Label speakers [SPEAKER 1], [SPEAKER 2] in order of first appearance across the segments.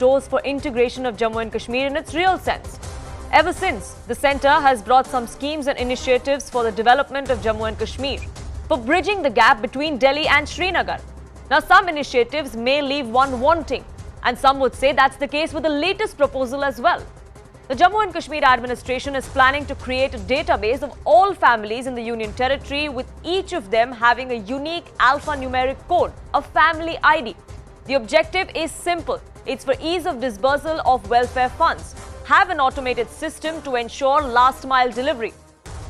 [SPEAKER 1] doors for integration of Jammu and Kashmir in its real sense. Ever since, the centre has brought some schemes and initiatives for the development of Jammu and Kashmir, for bridging the gap between Delhi and Srinagar. Now, some initiatives may leave one wanting, and some would say that's the case with the latest proposal as well. The Jammu and Kashmir administration is planning to create a database of all families in the Union Territory, with each of them having a unique alpha-numeric code, a family ID. The objective is simple. It's for ease of disbursal of welfare funds. Have an automated system to ensure last-mile delivery.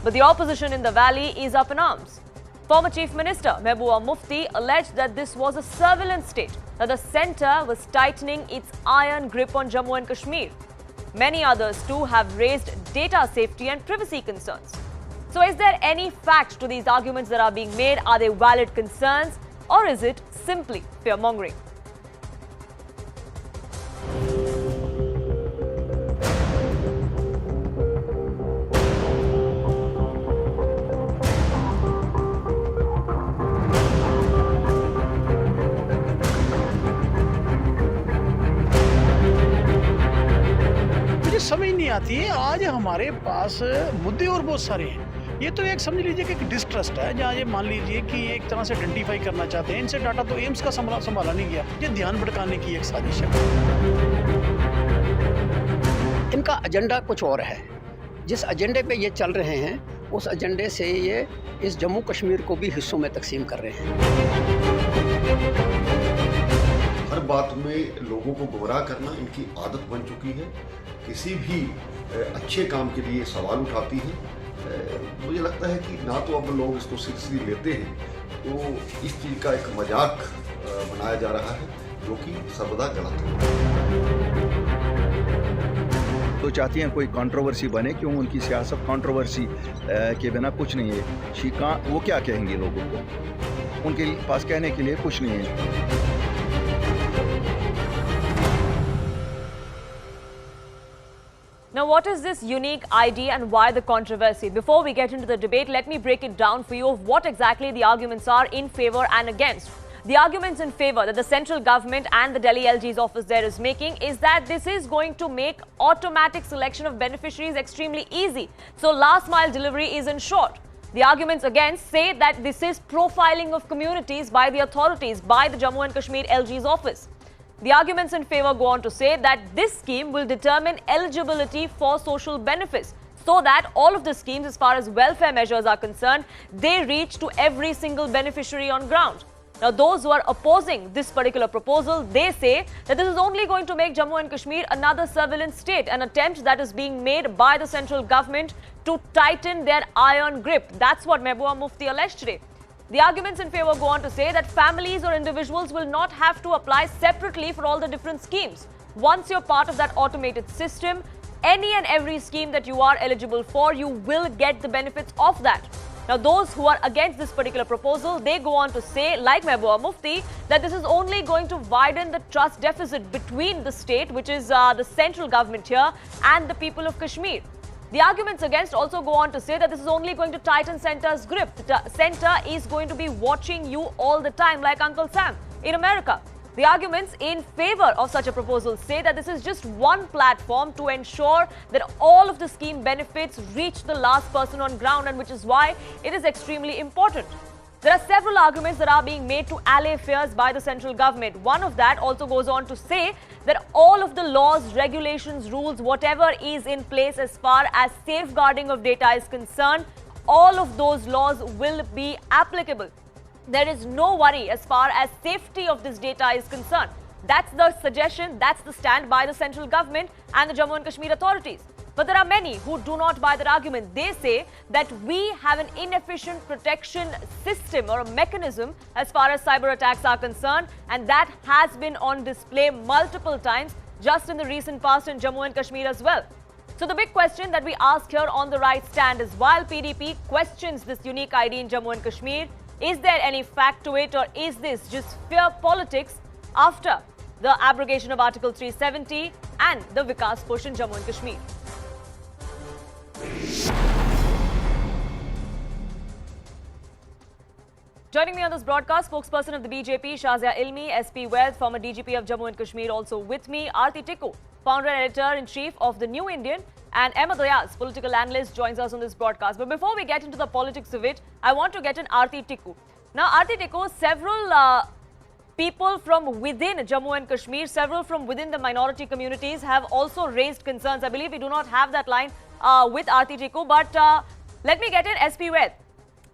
[SPEAKER 1] But the opposition in the valley is up in arms. Former Chief Minister Mehbooba Mufti alleged that this was a surveillance state, that the centre was tightening its iron grip on Jammu and Kashmir. Many others too have raised data safety and privacy concerns. So is there any fact to these arguments that are being made? Are they valid concerns, or is it simply fear-mongering?
[SPEAKER 2] समझ नहीं आती है। आज हमारे पास मुद्दे और बहुत सारे हैं। ये तो एक समझ लीजिए कि एक डिस्ट्रस्ट है, जहाँ ये मान लीजिए कि एक तरह से आइडेंटिफाई करना चाहते हैं। इनसे डाटा तो एम्स का संभाला नहीं गया, ये ध्यान भटकाने की एक साजिश है।
[SPEAKER 3] इनका एजेंडा कुछ और है। जिस एजेंडे पे ये चल रहे हैं, उस एजेंडे से ये इस जम्मू कश्मीर को भी हिस्सों में तकसीम कर रहे हैं।
[SPEAKER 4] हर बात में लोगों को गुमराह करना इनकी आदत बन चुकी है। किसी भी अच्छे काम के लिए सवाल उठाती है। मुझे लगता है कि ना तो अब लोग इसको सीरियसली लेते हैं, तो इस चीज़ का एक मजाक बनाया जा रहा है, जो कि सर्वदा गलत है।
[SPEAKER 5] तो चाहती हैं कोई कंट्रोवर्सी बने, क्यों? उनकी सियासत कंट्रोवर्सी के बिना कुछ नहीं है। वो क्या कहेंगे लोगों को? उनके पास कहने के लिए कुछ नहीं है।
[SPEAKER 1] Now, what is this unique ID and why the controversy? Before we get into the debate, let me break it down for you of what exactly the arguments are in favour and against. The arguments in favour that the central government and the Delhi LG's office there is making is that this is going to make automatic selection of beneficiaries extremely easy. So, last mile delivery is ensured. The arguments against say that this is profiling of communities by the authorities, by the Jammu and Kashmir LG's office. The arguments in favour go on to say that this scheme will determine eligibility for social benefits, so that all of the schemes, as far as welfare measures are concerned, they reach to every single beneficiary on ground. Now, those who are opposing this particular proposal, they say that this is only going to make Jammu and Kashmir another surveillance state, an attempt that is being made by the central government to tighten their iron grip. That's what Mehbooba Mufti alleged today. The arguments in favour go on to say that families or individuals will not have to apply separately for all the different schemes. Once you're part of that automated system, any and every scheme that you are eligible for, you will get the benefits of that. Now, those who are against this particular proposal, they go on to say, like Mehbooba Mufti, that this is only going to widen the trust deficit between the state, which is the central government here, and the people of Kashmir. The arguments against also go on to say that this is only going to tighten centre's grip. The centre is going to be watching you all the time, like Uncle Sam in America. The arguments in favour of such a proposal say that this is just one platform to ensure that all of the scheme benefits reach the last person on ground, and which is why it is extremely important. There are several arguments that are being made to allay fears by the central government. One of that also goes on to say that all of the laws, regulations, rules, whatever is in place as far as safeguarding of data is concerned, all of those laws will be applicable. There is no worry as far as safety of this data is concerned. That's the suggestion, that's the stand by the central government and the Jammu and Kashmir authorities. But there are many who do not buy that argument. They say that we have an inefficient protection system or a mechanism as far as cyber attacks are concerned, and that has been on display multiple times just in the recent past in Jammu and Kashmir as well. So the big question that we ask here on the right stand is, while PDP questions this unique ID in Jammu and Kashmir, is there any fact to it, or is this just fear politics after the abrogation of Article 370 and the Vikas push in Jammu and Kashmir? Joining me on this broadcast, spokesperson of the BJP, Shazia Ilmi, SP Wed, former DGP of Jammu and Kashmir, also with me, Aarti Tikku, founder and editor-in-chief of The New Indian, and Ahmed Ayaz, political analyst, joins us on this broadcast. But before we get into the politics of it, I want to get in Aarti Tikku. Now, Aarti Tikku, several people from within Jammu and Kashmir, several from within the minority communities have also raised concerns. I believe we do not have that line with Aarti Tikku, but let me get in SP Wed.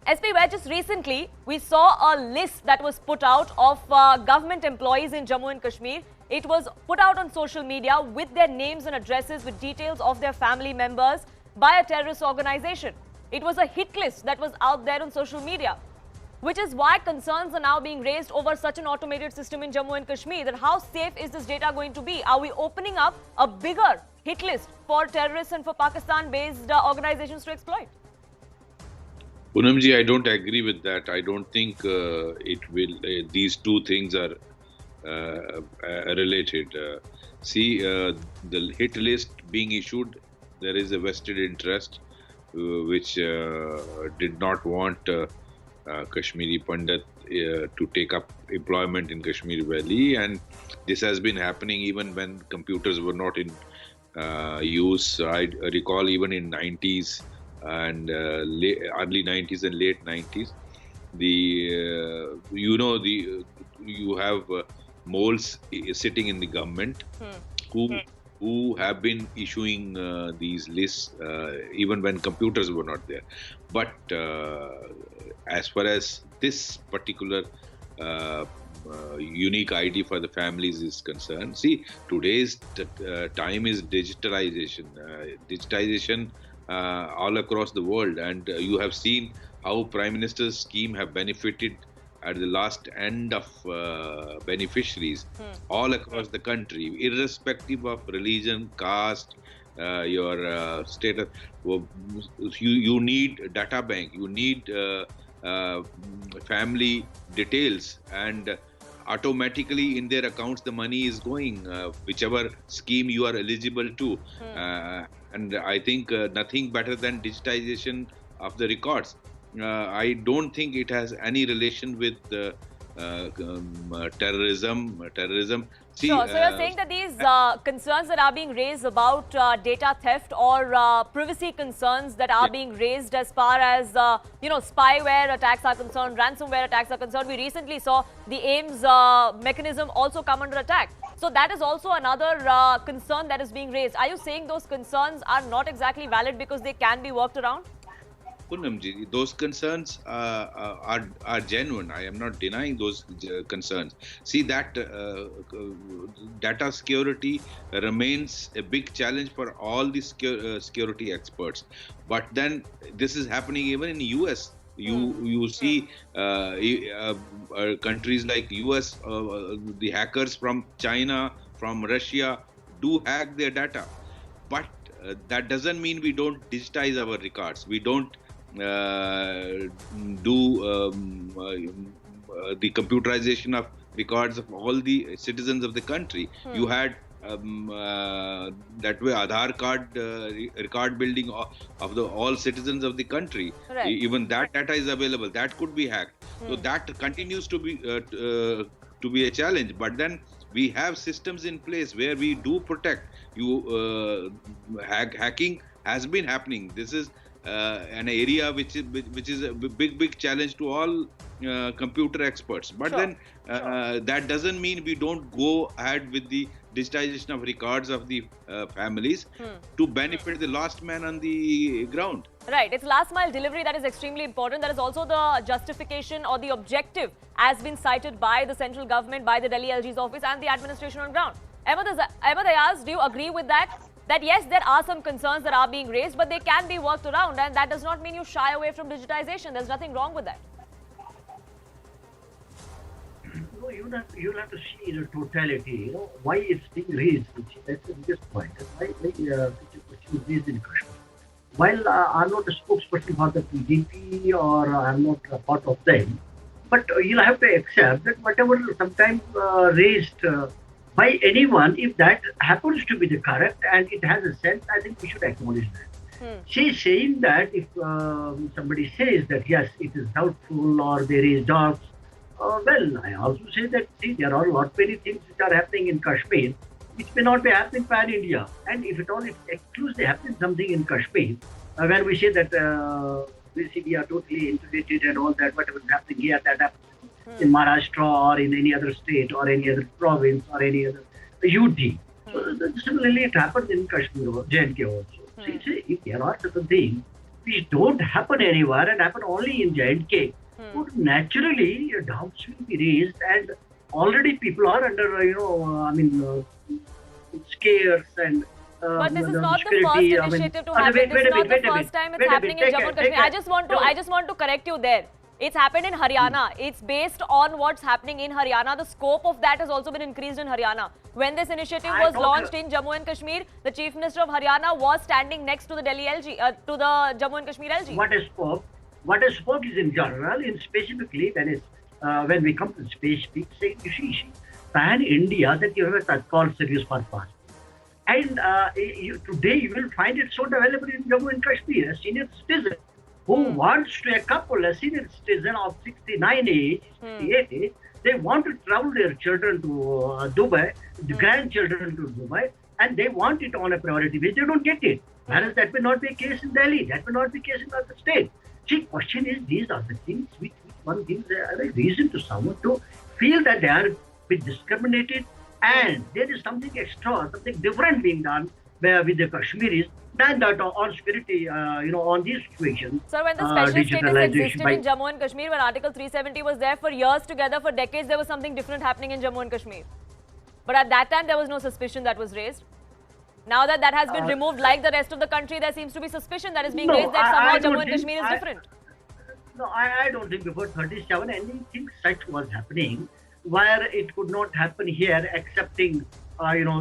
[SPEAKER 1] SP Wed, just recently, we saw a list that was put out of government employees in Jammu and Kashmir. It was put out on social media with their names and addresses, with details of their family members by a terrorist organization. It was a hit list that was out there on social media, which is why concerns are now being raised over such an automated system in Jammu and Kashmir, that how safe is this data going to be? Are we opening up a bigger hit list for terrorists and for Pakistan-based organizations to exploit?
[SPEAKER 6] Poonamji, I don't agree with that. I don't think these two things are related. The hit list being issued, there is a vested interest which did not want Kashmiri Pandit to take up employment in Kashmir Valley, and this has been happening even when computers were not in use. I recall even in 90s and early 90s and late 90s, you have moles sitting in the government who have been issuing these lists even when computers were not there. But as far as this particular unique ID for the families is concerned, see, today's time is digitalization. Digitization all across the world, and you have seen how Prime Minister's scheme have benefited at the last end of beneficiaries all across the country, irrespective of religion, caste, your status. You need data bank, you need family details, and automatically in their accounts the money is going, whichever scheme you are eligible to. And I think nothing better than digitization of the records. I don't think it has any relation with terrorism. See,
[SPEAKER 1] sure. So you're saying that these concerns that are being raised about data theft or privacy concerns that are being raised as far as spyware attacks are concerned, ransomware attacks are concerned. We recently saw the AIMS mechanism also come under attack. So that is also another concern that is being raised. Are you saying those concerns are not exactly valid because they can be worked around?
[SPEAKER 6] Poonamji, those concerns are genuine. I am not denying those concerns. See, that data security remains a big challenge for all the security experts. But then this is happening even in the US. You see countries like US, the hackers from China, from Russia do hack their data. But that doesn't mean we don't digitize our records. We don't do the computerization of records of all the citizens of the country. You had that way Aadhaar card record building of all citizens of the country.
[SPEAKER 1] Right.
[SPEAKER 6] Even that data is available. That could be hacked. So that continues to be a challenge. But then we have systems in place where we do protect. Hacking has been happening. This is an area which is a big challenge to all computer experts. But then that doesn't mean we don't go ahead with the digitization of records of the families to benefit the last man on the ground.
[SPEAKER 1] Right. It's last mile delivery that is extremely important. That is also the justification or the objective has been cited by the central government, by the Delhi LG's office and the administration on ground. Ahmed Ayaz, do you agree with that? That yes, there are some concerns that are being raised, but they can be worked around, and that does not mean you shy away from digitization. There's nothing wrong with that.
[SPEAKER 7] No, you'll have to see the totality. Why it's being raised. That's the biggest point. Why the question is raised in Kashmir. While I'm not a spokesperson for the PDP or I'm not a part of them, but you'll have to accept that whatever sometimes raised by anyone, if that happens to be the correct and it has a sense, I think we should acknowledge that. She's saying that if somebody says that yes, it is doubtful or there is doubts, well, I also say that see, there are a lot many things which are happening in Kashmir which may not be happening pan India. And if at all it's exclusively happening something in Kashmir, when we say that we are totally integrated and all that, whatever is happening here, that happens in Maharashtra or in any other state or any other province or any other UT. So similarly, it happens in Kashmir or J&K also. See, if there are certain things which don't happen anywhere and happen only in J&K, so naturally doubts will be raised, and already people are under, scares and.
[SPEAKER 1] But this is not the first initiative to happen. This is not the first time it's happening in Jammu and Kashmir. I just want to correct you there. It's happened in Haryana. It's based on what's happening in Haryana. The scope of that has also been increased in Haryana. When this initiative was launched in Jammu and Kashmir, the Chief Minister of Haryana was standing next to the Delhi LG, to the Jammu and Kashmir LG.
[SPEAKER 7] What I spoke is in general, in specifically when we come to specific, saying pan India that you have a Tatkal service for passport. And today you will find it sold available in Jammu and Kashmir. A senior citizen who wants to a senior citizen of 69 age, 68 age, they want to travel their children to Dubai, the grandchildren to Dubai, and they want it on a priority basis. They don't get it. Whereas that may not be the case in Delhi. That may not be the case in other states. See, question is, these are the things which one gives a reason to someone to feel that they are a bit discriminated, and there is something extra, something different being done with the Kashmiris than that on security, on these situations.
[SPEAKER 1] Sir, when the special status existed in Jammu and Kashmir, when Article 370 was there for years together, for decades, there was something different happening in Jammu and Kashmir. But at that time, there was no suspicion that was raised. Now that that has been removed, like the rest of the country, there seems to be suspicion that is being raised that somehow Jammu and Kashmir is different.
[SPEAKER 7] No, I don't think before 37 anything such was happening, where it could not happen here, accepting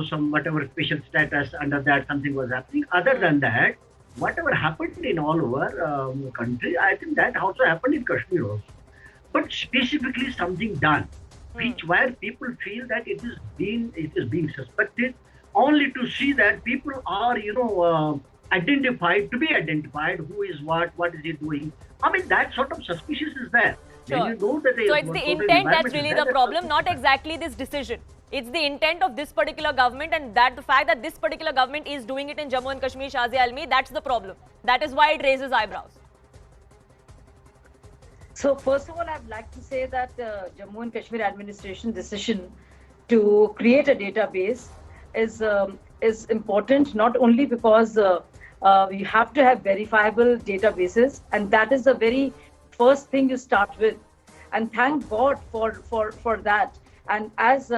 [SPEAKER 7] some whatever special status under that something was happening. Other than that, whatever happened in all over country, I think that also happened in Kashmir also. But specifically something done, which where people feel that it is being suspected, only to see that people are identified, to be identified, who is what is he doing. I mean, that sort of suspicion is there.
[SPEAKER 1] Sure.
[SPEAKER 7] You know that
[SPEAKER 1] so it's the intent that's really the problem, not exactly this decision. It's the intent of this particular government, and that the fact that this particular government is doing it in Jammu and Kashmir, Shazia Almi, that's the problem. That is why it raises eyebrows.
[SPEAKER 8] So first of all, I'd like to say that Jammu and Kashmir administration decision to create a database is important, not only because we have to have verifiable databases, and that is the very first thing you start with, and thank God for that. And as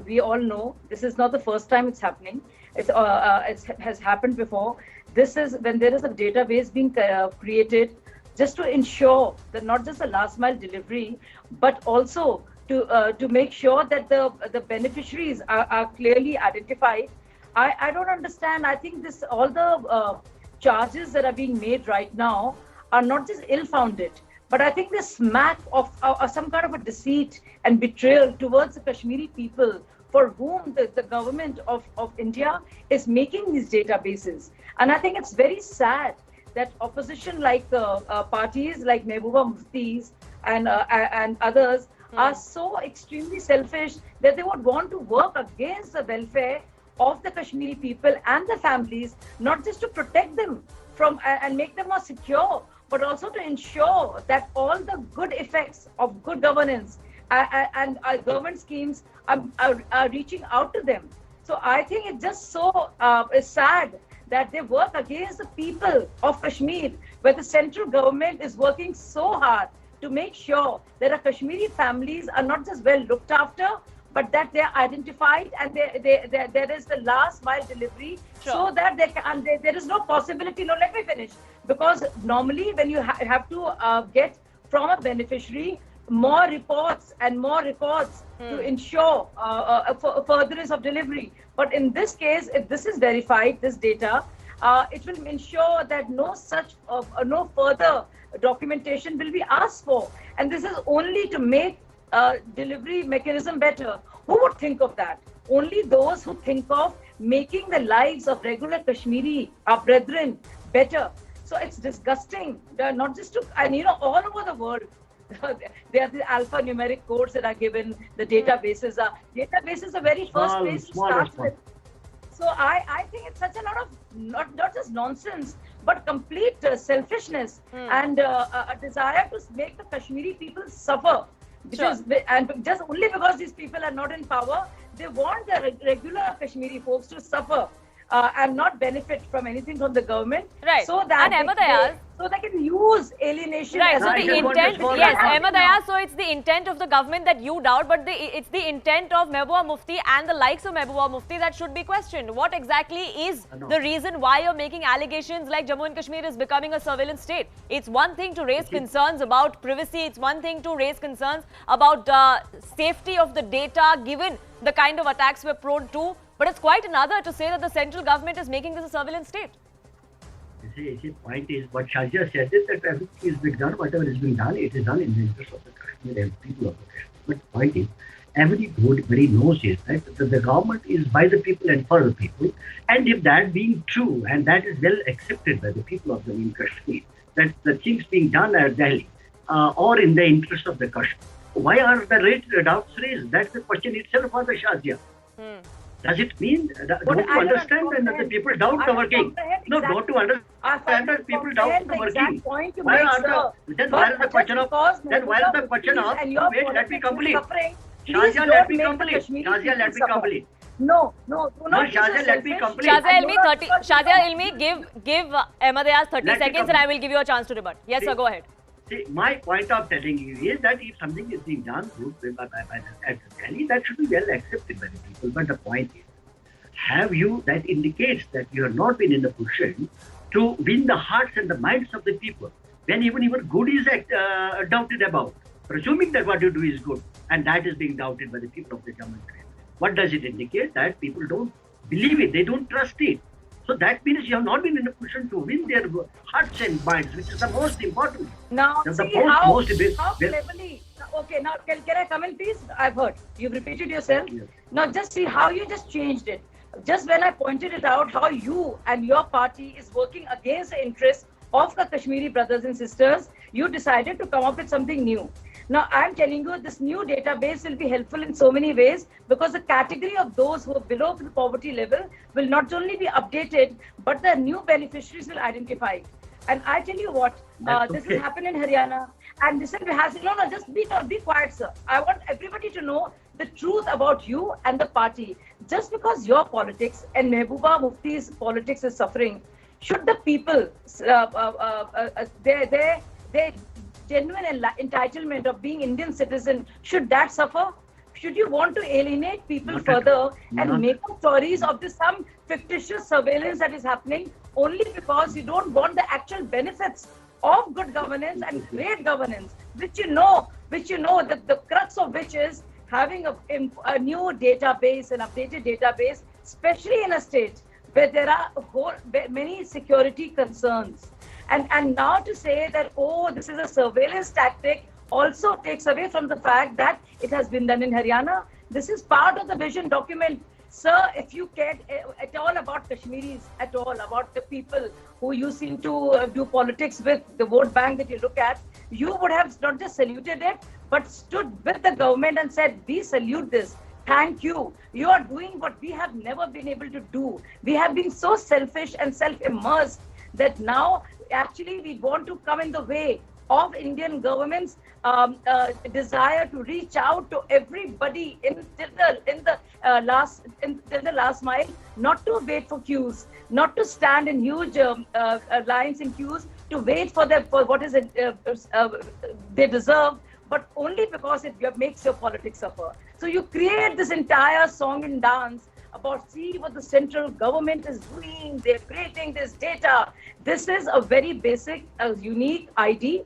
[SPEAKER 8] we all know, this is not the first time it's happening. It has happened before. This is when there is a database being created just to ensure that not just the last mile delivery, but also to make sure that the beneficiaries are clearly identified. I don't understand. I think all the charges that are being made right now are not just ill-founded, but I think they smack of some kind of a deceit and betrayal towards the Kashmiri people, for whom the government of India is making these databases. And I think it's very sad that opposition like parties like Mehbooba Mufti's and others are so extremely selfish that they would want to work against the welfare of the Kashmiri people and the families, not just to protect them from and make them more secure, but also to ensure that all the good effects of good governance and government schemes are reaching out to them. So I think it's just so sad that they work against the people of Kashmir, where the central government is working so hard to make sure that our Kashmiri families are not just well looked after, but that they are identified and there is the last mile delivery, so that there is no possibility. No, let me finish. Because normally when you have to get from a beneficiary more reports and more records to ensure furtherance of delivery. But in this case, if this is verified, this data, it will ensure that no further documentation will be asked for. And this is only to make delivery mechanism better. Who would think of that? Only those who think of making the lives of regular Kashmiri, our brethren, better. So it's disgusting. Not just to, and you know, all over the world, there are the alpha-numeric codes that are given. The databases are the very first place to start with. So I think it's such a lot of not just nonsense, but complete selfishness and a desire to make the Kashmiri people suffer. Because and just only because these people are not in power, they want the regular Kashmiri folks to suffer and not benefit from anything from the government.
[SPEAKER 1] Right.
[SPEAKER 8] So that they can use alienation.
[SPEAKER 1] Right.
[SPEAKER 8] As
[SPEAKER 1] So
[SPEAKER 8] a
[SPEAKER 1] the intent, yes, Ahmed Ayaz, so it's the intent of the government that you doubt, but it's the intent of Mehbooba Mufti and the likes of Mehbooba Mufti that should be questioned. What exactly is the reason why you're making allegations like Jammu and Kashmir is becoming a surveillance state? It's one thing to raise concerns about privacy. It's one thing to raise concerns about safety of the data given the kind of attacks we're prone to. But it's quite another to say that the central government is making this a surveillance state.
[SPEAKER 7] The point is, what Shahjah said is that everything is being done, whatever is being done, it is done in the interest of the Kashmir and people of the Kashmir. But the point is, everybody knows is that the government is by the people and for the people. And if that being true, and that is well accepted by the people of the Kashmir, that the things being done at Delhi or in the interest of the Kashmir, why are the doubts raised? That's the question itself for the Shahjah. Does it mean, don't you understand that the people doubt the working? No, don't you understand that people doubt the working? Why are then why is the question of, wait, let me complete. Shahjah, let me complete. Shahjah, let me complete.
[SPEAKER 8] No,
[SPEAKER 7] Shahjah, let me complete.
[SPEAKER 1] Shahjah Ilmi, give Ahmed Ayaz 30 seconds and I will give you a chance to rebut. Yes, sir, go ahead.
[SPEAKER 7] See, my point of telling you is that if something is being done good by the Delhi, that should be well accepted by the people. But the point is, that indicates that you have not been in a position to win the hearts and the minds of the people. When even good is doubted about, presuming that what you do is good, and that is being doubted by the people of the Jammu and Kashmir. What does it indicate? That people don't believe it, they don't trust it. So that means you have not been in a position to win their hearts and minds, which is the most important.
[SPEAKER 8] Now, see how cleverly. Okay, now can I come in, please? I've heard. You've repeated yourself. Yes. Now just see how you just changed it. Just when I pointed it out, how you and your party is working against the interests of the Kashmiri brothers and sisters, you decided to come up with something new. Now, I'm telling you, this new database will be helpful in so many ways because the category of those who are below the poverty level will not only be updated, but the new beneficiaries will identify. And I tell you what, this has happened in Haryana. And this has, just be quiet, sir. I want everybody to know the truth about you and the party. Just because your politics and Mehbooba Mufti's politics is suffering, should the people, their genuine entitlement of being Indian citizen, should that suffer? Should you want to alienate people further and make up stories of this some fictitious surveillance that is happening only because you don't want the actual benefits of good governance and great governance, which you know that the crux of which is having a new database, an updated database, especially in a state where there are many security concerns. And now to say that, oh, this is a surveillance tactic also takes away from the fact that it has been done in Haryana. This is part of the vision document. Sir, if you cared at all about Kashmiris, at all about the people who you seem to do politics with, the vote bank that you look at, you would have not just saluted it, but stood with the government and said, we salute this. Thank you. You are doing what we have never been able to do. We have been so selfish and self-immersed that now actually we want to come in the way of Indian government's desire to reach out to everybody till the last mile, not to wait for queues, not to stand in huge lines in queues to wait for what is they deserve, but only because it makes your politics suffer. So you create this entire song and dance about see what the central government is doing, they're creating this data. This is a very basic, unique ID,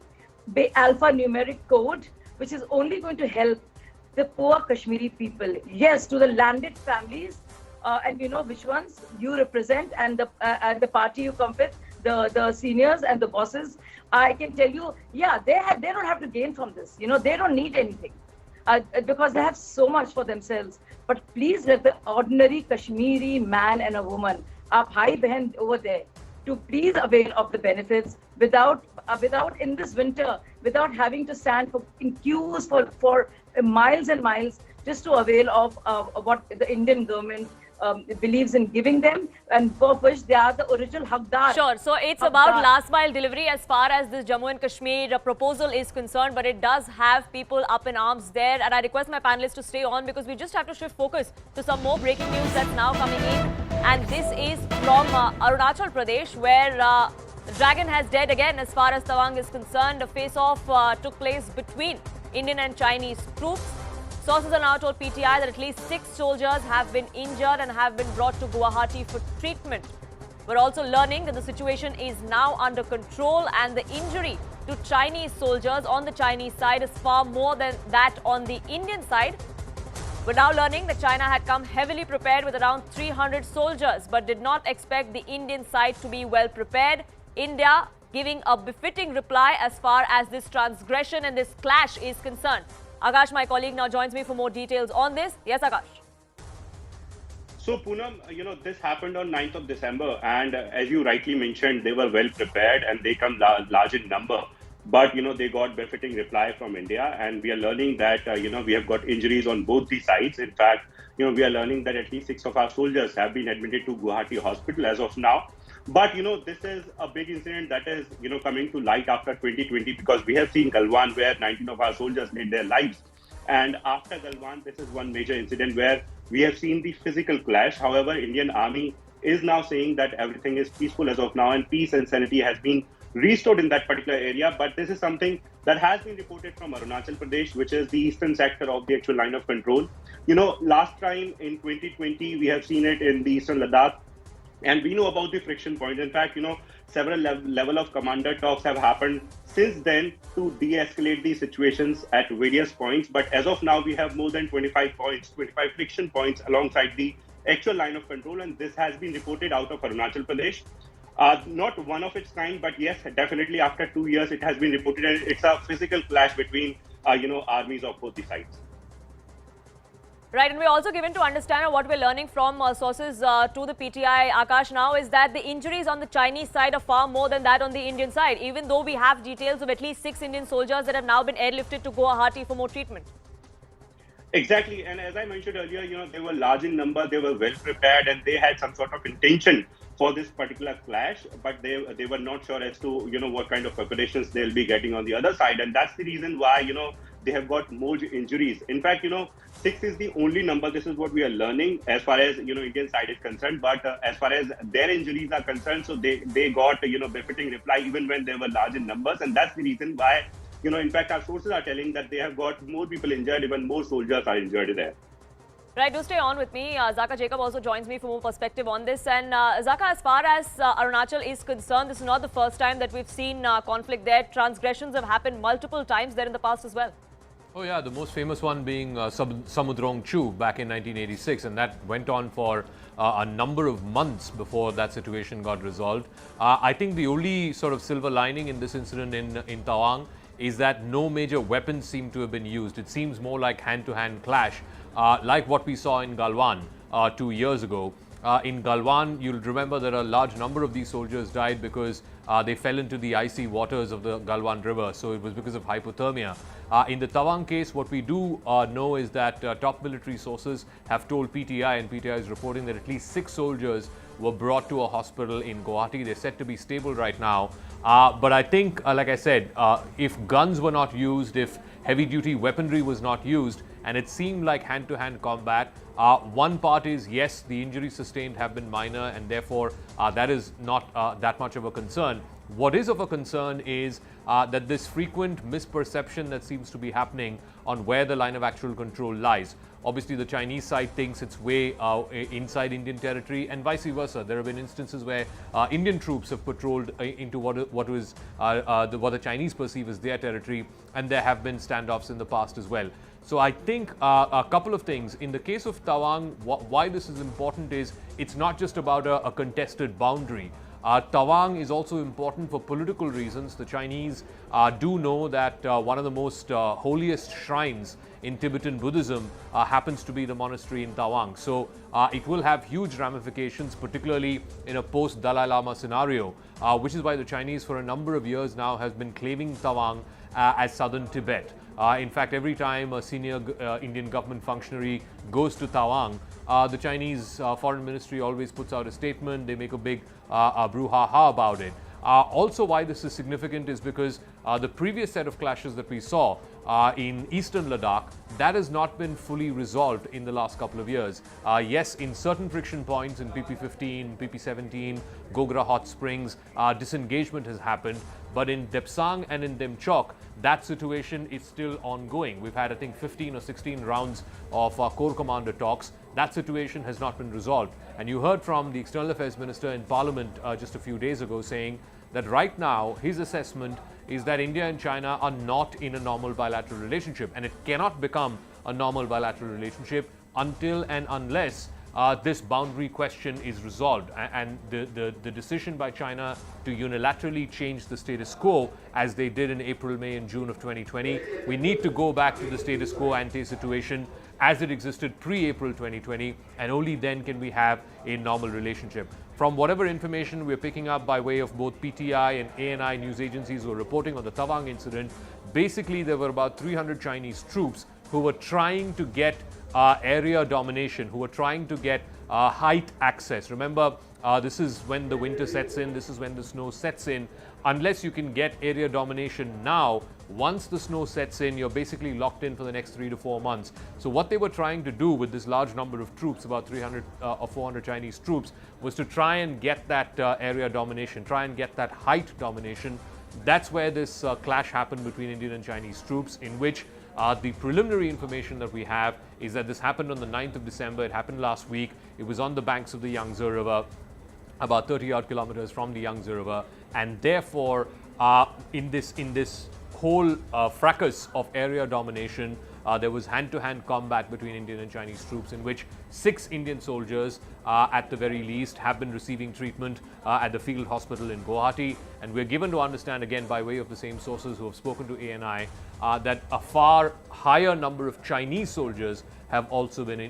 [SPEAKER 8] alpha-numeric code, which is only going to help the poor Kashmiri people. Yes, to the landed families, and you know which ones you represent, and the party you come with, the seniors and the bosses. I can tell you, yeah, they don't have to gain from this. You know, they don't need anything because they have so much for themselves. But please let the ordinary Kashmiri man and a woman, aap bhai behan over there, to please avail of the benefits without in this winter, without having to stand in queues for miles and miles just to avail of what the Indian government believes in giving them, and for which they are the original Haqdar.
[SPEAKER 1] Sure. So it's about last mile delivery as far as this Jammu and Kashmir proposal is concerned, but it does have people up in arms there. And I request my panelists to stay on because we just have to shift focus to some more breaking news that's now coming in. And this is from Arunachal Pradesh, where Dragon has dead again as far as Tawang is concerned. A face-off took place between Indian and Chinese troops. Sources are now told PTI that at least 6 soldiers have been injured and have been brought to Guwahati for treatment. We're also learning that the situation is now under control and the injury to Chinese soldiers on the Chinese side is far more than that on the Indian side. We're now learning that China had come heavily prepared with around 300 soldiers but did not expect the Indian side to be well prepared. India giving a befitting reply as far as this transgression and this clash is concerned. Akash, my colleague, now joins me for more details on this. Yes, Akash.
[SPEAKER 9] So, Poonam, this happened on 9th of December, and as you rightly mentioned, they were well prepared and they come large in number. But, they got befitting reply from India, and we are learning that, we have got injuries on both the sides. In fact, we are learning that at least 6 of our soldiers have been admitted to Guwahati Hospital as of now. But, this is a big incident that is, coming to light after 2020, because we have seen Galwan where 19 of our soldiers made their lives. And after Galwan, this is one major incident where we have seen the physical clash. However, Indian Army is now saying that everything is peaceful as of now and peace and sanity has been restored in that particular area. But this is something that has been reported from Arunachal Pradesh, which is the eastern sector of the actual line of control. Last time in 2020, we have seen it in the eastern Ladakh. And we know about the friction points. In fact, several level of commander talks have happened since then to de-escalate these situations at various points. But as of now, we have more than 25 friction points alongside the actual line of control. And this has been reported out of Arunachal Pradesh. Not one of its kind, but yes, definitely after 2 years, it has been reported. And it's a physical clash between, armies of both the sides.
[SPEAKER 1] Right, and we're also given to understand what we're learning from sources to the PTI, Akash, now is that the injuries on the Chinese side are far more than that on the Indian side, even though we have details of at least 6 Indian soldiers that have now been airlifted to Guwahati for more treatment.
[SPEAKER 9] Exactly, and as I mentioned earlier, they were large in number, they were well prepared, and they had some sort of intention for this particular clash, but they were not sure as to, what kind of preparations they'll be getting on the other side, and that's the reason why, they have got more injuries. In fact, 6 is the only number. This is what we are learning as far as, Indian side is concerned. But as far as their injuries are concerned, so they got, befitting reply even when they were large in numbers. And that's the reason why, in fact, our sources are telling that they have got more people injured, even more soldiers are injured there.
[SPEAKER 1] Right, do stay on with me. Zaka Jacob also joins me for more perspective on this. And Zaka, as far as Arunachal is concerned, this is not the first time that we've seen conflict there. Transgressions have happened multiple times there in the past as well.
[SPEAKER 10] Oh yeah, the most famous one being Samudrong Chu back in 1986, and that went on for a number of months before that situation got resolved. I think the only sort of silver lining in this incident in Tawang is that no major weapons seem to have been used. It seems more like hand-to-hand clash, like what we saw in Galwan 2 years ago. In Galwan, you'll remember that a large number of these soldiers died because they fell into the icy waters of the Galwan River. So it was because of hypothermia. In the Tawang case, what we do know is that top military sources have told PTI, and PTI is reporting that at least 6 soldiers were brought to a hospital in Guwahati. They're said to be stable right now. But I think, like I said, if guns were not used, if heavy-duty weaponry was not used, and it seemed like hand-to-hand combat, one part is, yes, the injuries sustained have been minor, and therefore that is not that much of a concern. What is of a concern is that this frequent misperception that seems to be happening on where the line of actual control lies. Obviously, the Chinese side thinks it's way inside Indian territory, and vice versa. There have been instances where Indian troops have patrolled into what the Chinese perceive as their territory, and there have been standoffs in the past as well. So I think a couple of things. In the case of Tawang, why this is important is it's not just about a contested boundary. Tawang is also important for political reasons. The Chinese do know that one of the most holiest shrines in Tibetan Buddhism happens to be the monastery in Tawang. So it will have huge ramifications, particularly in a post-Dalai Lama scenario, which is why the Chinese for a number of years now has been claiming Tawang as southern Tibet. In fact, every time a senior Indian government functionary goes to Tawang, the Chinese foreign ministry always puts out a statement. They make a big brouhaha about it. Also, why this is significant is because the previous set of clashes that we saw in eastern Ladakh, that has not been fully resolved in the last couple of years. Yes, in certain friction points in PP15, PP17, Gogra Hot Springs, disengagement has happened. But in Depsang and in Demchok, that situation is still ongoing. We've had, I think, 15 or 16 rounds of Corps Commander talks. That situation has not been resolved. And you heard from the External Affairs Minister in Parliament just a few days ago saying that right now his assessment is that India and China are not in a normal bilateral relationship, and it cannot become a normal bilateral relationship until and unless this boundary question is resolved. And the decision by China to unilaterally change the status quo, as they did in April, May and June of 2020, we need to go back to the status quo ante situation as it existed pre-April 2020, and only then can we have a normal relationship. From whatever information we're picking up by way of both PTI and ANI news agencies who are reporting on the Tawang incident, basically there were about 300 Chinese troops who were trying to get area domination, who were trying to get height access. Remember, this is when the winter sets in, this is when the snow sets in. Unless you can get area domination now, once the snow sets in, you're basically locked in for the next 3 to 4 months. So what they were trying to do with this large number of troops, about 300 or 400 Chinese troops, was to try and get that area domination, try and get that height domination. That's where this clash happened between Indian and Chinese troops, in which the preliminary information that we have is that this happened on the 9th of December. It happened last week. It was on the banks of the Yangtze River, about 30 odd kilometers from the Yangtze River, and therefore in this whole fracas of area domination, there was hand-to-hand combat between Indian and Chinese troops, in which 6 Indian soldiers at the very least have been receiving treatment at the field hospital in Guwahati, and we're given to understand, again by way of the same sources who have spoken to ANI, that a far higher number of Chinese soldiers have also been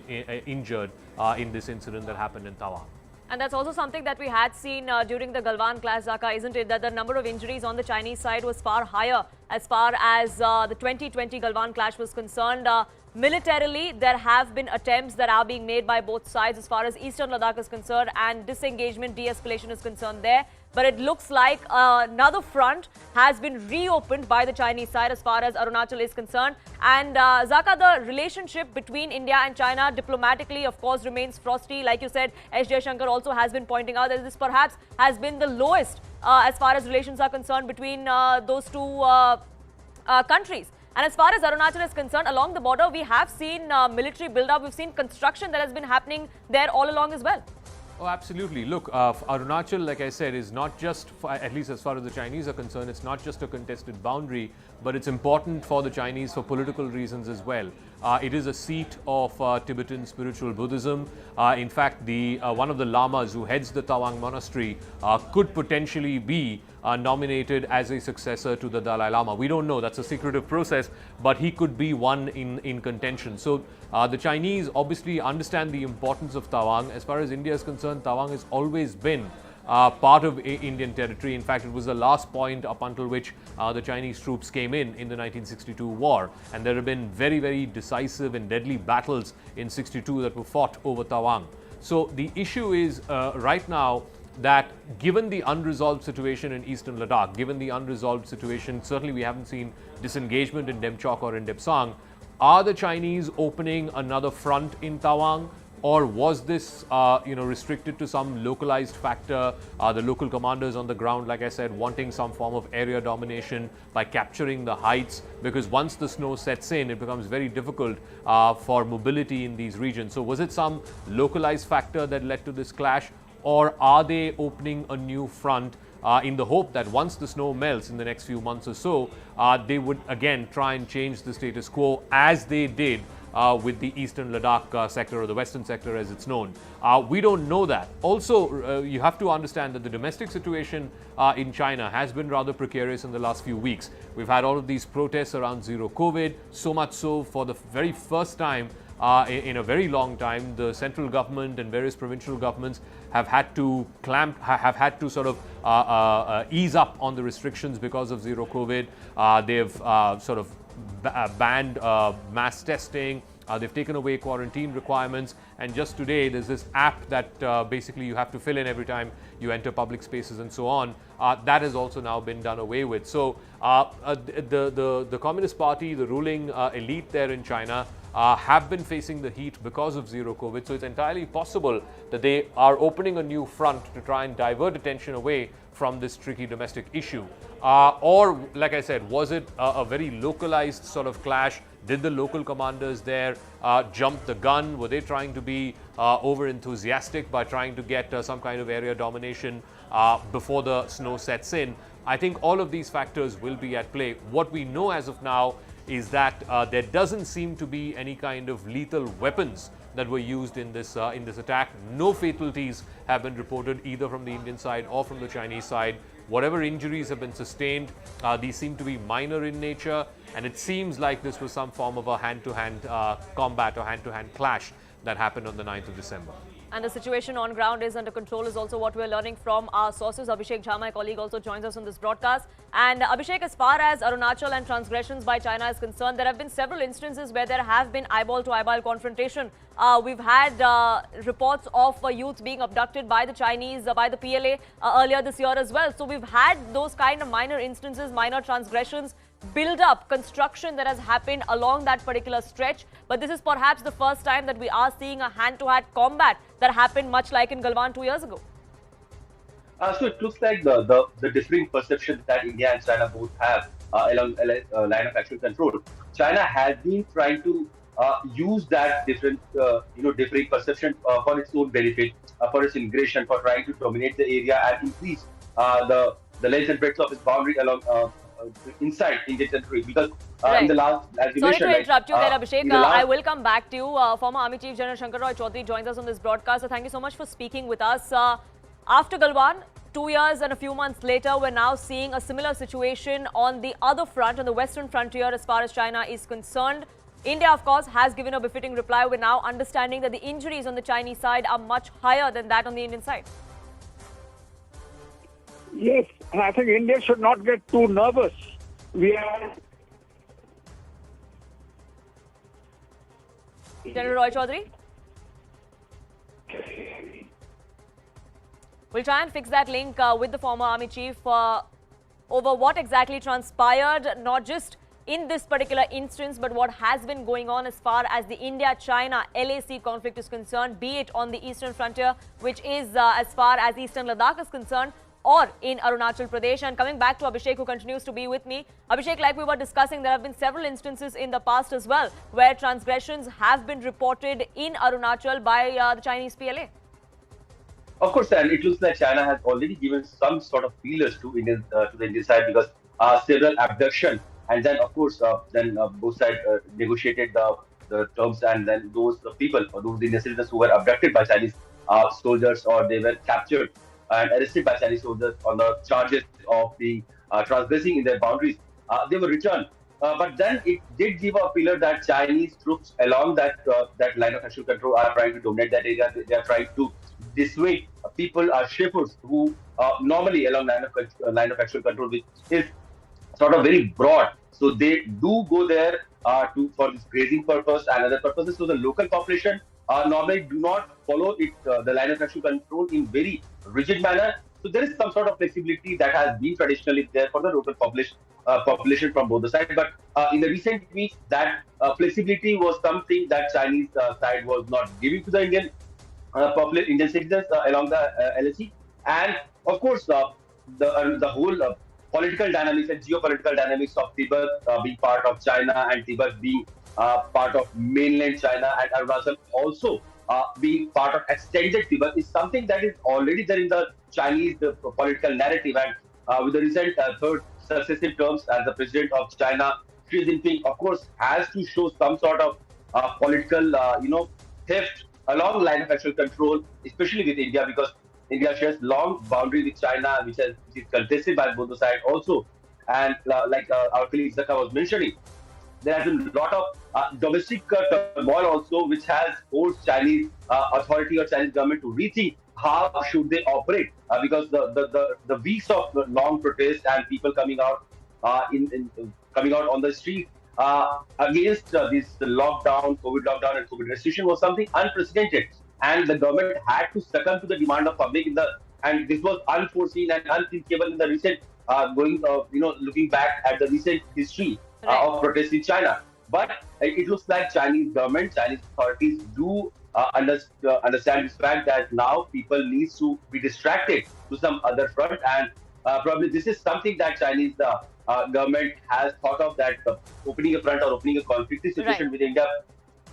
[SPEAKER 10] injured in this incident that happened in Tawang.
[SPEAKER 1] And that's also something that we had seen during the Galwan clash, Zaka, isn't it? That the number of injuries on the Chinese side was far higher as far as the 2020 Galwan clash was concerned. Militarily, there have been attempts that are being made by both sides as far as Eastern Ladakh is concerned, and disengagement, de-escalation is concerned there. But it looks like another front has been reopened by the Chinese side as far as Arunachal is concerned. And Zaka, the relationship between India and China diplomatically, of course, remains frosty. Like you said, S. Jaishankar also has been pointing out that this perhaps has been the lowest as far as relations are concerned between those two countries. And as far as Arunachal is concerned, along the border, we have seen military build-up. We've seen construction that has been happening there all along as well.
[SPEAKER 10] Oh, absolutely. Look, Arunachal, like I said, is not just, at least as far as the Chinese are concerned, it's not just a contested boundary, but it's important for the Chinese for political reasons as well. It is a seat of Tibetan spiritual Buddhism. In fact, one of the lamas who heads the Tawang monastery could potentially be nominated as a successor to the Dalai Lama. We don't know, that's a secretive process, but he could be one in contention. So the Chinese obviously understand the importance of Tawang. As far as India is concerned, Tawang has always been part of Indian territory. In fact, it was the last point up until which the Chinese troops came in the 1962 war. And there have been very, very decisive and deadly battles in 62 that were fought over Tawang. So the issue is right now that given the unresolved situation in Eastern Ladakh, given the unresolved situation, certainly we haven't seen disengagement in Demchok or in Depsang, are the Chinese opening another front in Tawang? Or was this, restricted to some localized factor, the local commanders on the ground, like I said, wanting some form of area domination by capturing the heights? Because once the snow sets in, it becomes very difficult for mobility in these regions. So was it some localized factor that led to this clash? Or are they opening a new front in the hope that once the snow melts in the next few months or so, they would again try and change the status quo as they did with the eastern Ladakh sector or the western sector as it's known. We don't know that. Also, you have to understand that the domestic situation in China has been rather precarious in the last few weeks. We've had all of these protests around zero COVID, so much so for the very first time in a very long time, the central government and various provincial governments have had to sort of ease up on the restrictions because of zero COVID. They've sort of banned mass testing. They've taken away quarantine requirements, and just today there's this app that basically you have to fill in every time you enter public spaces and so on. That has also now been done away with. So the Communist Party, the ruling elite there in China, have been facing the heat because of zero COVID. So it's entirely possible that they are opening a new front to try and divert attention away from this tricky domestic issue. Or, like I said, was it a very localized sort of clash? Did the local commanders there jump the gun? Were they trying to be over enthusiastic by trying to get some kind of area domination before the snow sets in? I think all of these factors will be at play. What we know as of now is that there doesn't seem to be any kind of lethal weapons that were used in this attack. No fatalities have been reported either from the Indian side or from the Chinese side. Whatever injuries have been sustained, these seem to be minor in nature, and it seems like this was some form of a hand-to-hand combat or hand-to-hand clash that happened on the 9th of December.
[SPEAKER 1] And the situation on ground is under control is also what we're learning from our sources. Abhishek Jha, my colleague, also joins us on this broadcast. And Abhishek, as far as Arunachal and transgressions by China is concerned, there have been several instances where there have been eyeball-to-eyeball confrontation. We've had reports of youth being abducted by the Chinese, by the PLA earlier this year as well. So we've had those kind of minor instances, minor transgressions, build-up, construction that has happened along that particular stretch. But this is perhaps the first time that we are seeing a hand-to-hand combat that happened much like in Galwan 2 years ago.
[SPEAKER 11] So it looks like the differing perceptions that India and China both have along a line of actual control. China has been trying to use that different, differing perception for its own benefit, for its immigration, for trying to dominate the area and increase the length and breadth of its boundary along inside Indian territory. Because in the last, as you
[SPEAKER 1] Sorry
[SPEAKER 11] mentioned,
[SPEAKER 1] to interrupt you there, Abhishek. I will come back to you. Former Army Chief General Shankar Roy Chaudhary joins us on this broadcast. So thank you so much for speaking with us. After Galwan, 2 years and a few months later, we're now seeing a similar situation on the other front, on the western frontier as far as China is concerned. India, of course, has given a befitting reply. We're now understanding that the injuries on the Chinese side are much higher than that on the Indian side.
[SPEAKER 12] Yes, and I think India should not get too nervous. We are...
[SPEAKER 1] General Roy Chaudhary? We'll try and fix that link with the former Army Chief over what exactly transpired, not just in this particular instance, but what has been going on as far as the India-China LAC conflict is concerned, be it on the eastern frontier, which is as far as eastern Ladakh is concerned, or in Arunachal Pradesh. And coming back to Abhishek, who continues to be with me. Abhishek, like we were discussing, there have been several instances in the past as well where transgressions have been reported in Arunachal by the Chinese PLA.
[SPEAKER 11] Of course, and it looks like China has already given some sort of feelers to the Indian side, because several abduction, and then of course both sides negotiated the terms, and then those people or those Indian citizens who were abducted by Chinese soldiers, or they were captured and arrested by Chinese soldiers on the charges of being transgressing in their boundaries, they were returned. But then it did give a feeler that Chinese troops along that line of actual control are trying to dominate that area. They are trying to dissuade people, shepherds who normally along line of actual control, which is sort of very broad. So they do go there for this grazing purpose and other purposes. So the local population normally do not follow the line of actual control in very rigid manner. So there is some sort of flexibility that has been traditionally there for the local population from both the sides. But in the recent weeks, that flexibility was something that Chinese side was not giving to the Indian citizens along the LAC. And of course, the whole political dynamics and geopolitical dynamics of Tibet being part of China, and Tibet being part of mainland China, and Arunachal also being part of extended Tibet is something that is already there in the Chinese political narrative. And with the recent third successive terms as the president of China, Xi Jinping, of course, has to show some sort of political, theft along the line of actual control, especially with India, because India shares long boundary with China, which is contested by both the sides also. And like our colleague Zaka was mentioning, there has been a lot of domestic turmoil also, which has forced Chinese authority or Chinese government to rethink how should they operate, because the weeks of long protests and people coming out coming out on the street against this lockdown, COVID lockdown and COVID restriction was something unprecedented, and the government had to succumb to the demand of public and this was unforeseen and unthinkable in the recent looking back at the recent history of protests in China. But it looks like Chinese government, Chinese authorities do understand this fact that now people need to be distracted to some other front, and probably this is something that Chinese government has thought of, that opening a front or opening a conflicted situation with India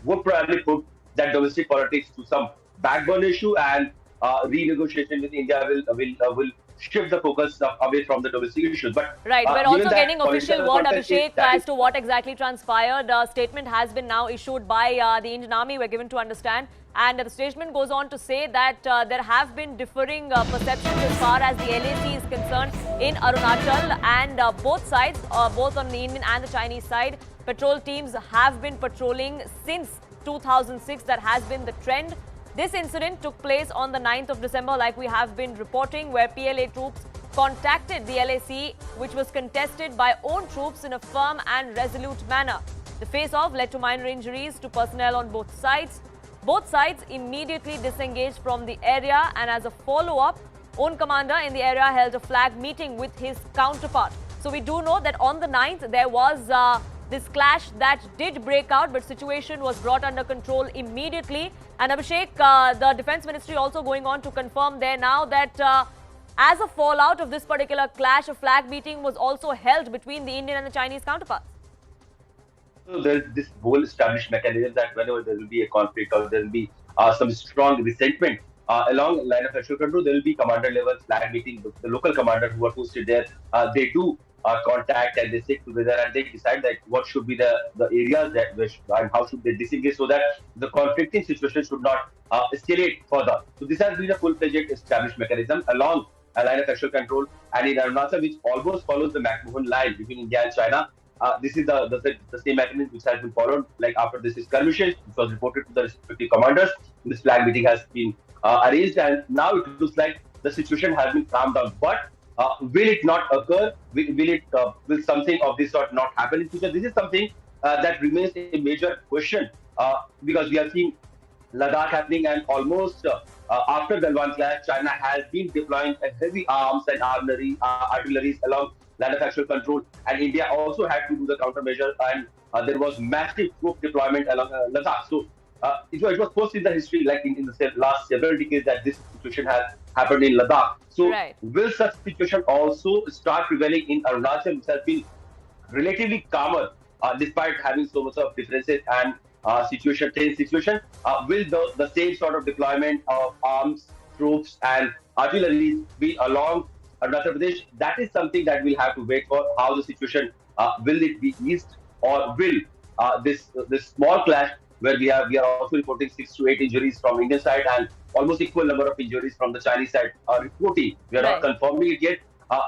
[SPEAKER 11] would probably put that domestic politics to some backbone issue, and renegotiation with India will shift the focus away from the domestic issues. But
[SPEAKER 1] we're also getting official word, Abhishek, as to what exactly transpired. A statement has been now issued by the Indian Army, we're given to understand. And the statement goes on to say that there have been differing perceptions as far as the LAC is concerned in Arunachal, and both sides, both on the Indian and the Chinese side, patrol teams have been patrolling since 2006. That has been the trend. This incident took place on the 9th of December, like we have been reporting, where PLA troops contacted the LAC, which was contested by own troops in a firm and resolute manner. The face-off led to minor injuries to personnel on both sides. Both sides immediately disengaged from the area, and as a follow-up, own commander in the area held a flag meeting with his counterpart. So we do know that on the 9th, there was this clash that did break out, but situation was brought under control immediately. And Abhishek, the Defence Ministry also going on to confirm there now that as a fallout of this particular clash, a flag meeting was also held between the Indian and the Chinese counterparts.
[SPEAKER 11] So there's this whole established mechanism that whenever there will be a conflict or there will be some strong resentment along the line of actual control, there will be commander level flag meeting. The local commander who are posted there, they do contact and they sit together and they decide that what should be the areas and how should they disengage so that the conflicting situation should not escalate further. So this has been a full-fledged established mechanism along a line of actual control, and in Arunachal, which almost follows the McMahon line between India and China. This is the same mechanism which has been followed, like after this skirmishes, which was reported to the respective commanders. This flag meeting has been arranged, and now it looks like the situation has been calmed down. But will it not occur? Will something of this sort not happen in future? This is something that remains a major question because we have seen Ladakh happening, and almost after the Galwan clash, China has been deploying heavy arms and artilleries along line of actual control, and India also had to do the countermeasure, and there was massive troop deployment along Ladakh. So it was first in the history, like in the last several decades, that this situation has happened in Ladakh. So will such situation also start prevailing in Arunachal, which has been relatively calmer despite having so much of differences and tense situation? Will the same sort of deployment of arms, troops and artillery be along Arunachal Pradesh? That is something that we'll have to wait for. How the situation will it be eased, or will this small clash where we are also reporting 6 to 8 injuries from Indian side and almost equal number of injuries from the Chinese side reporting. We are not confirming it yet.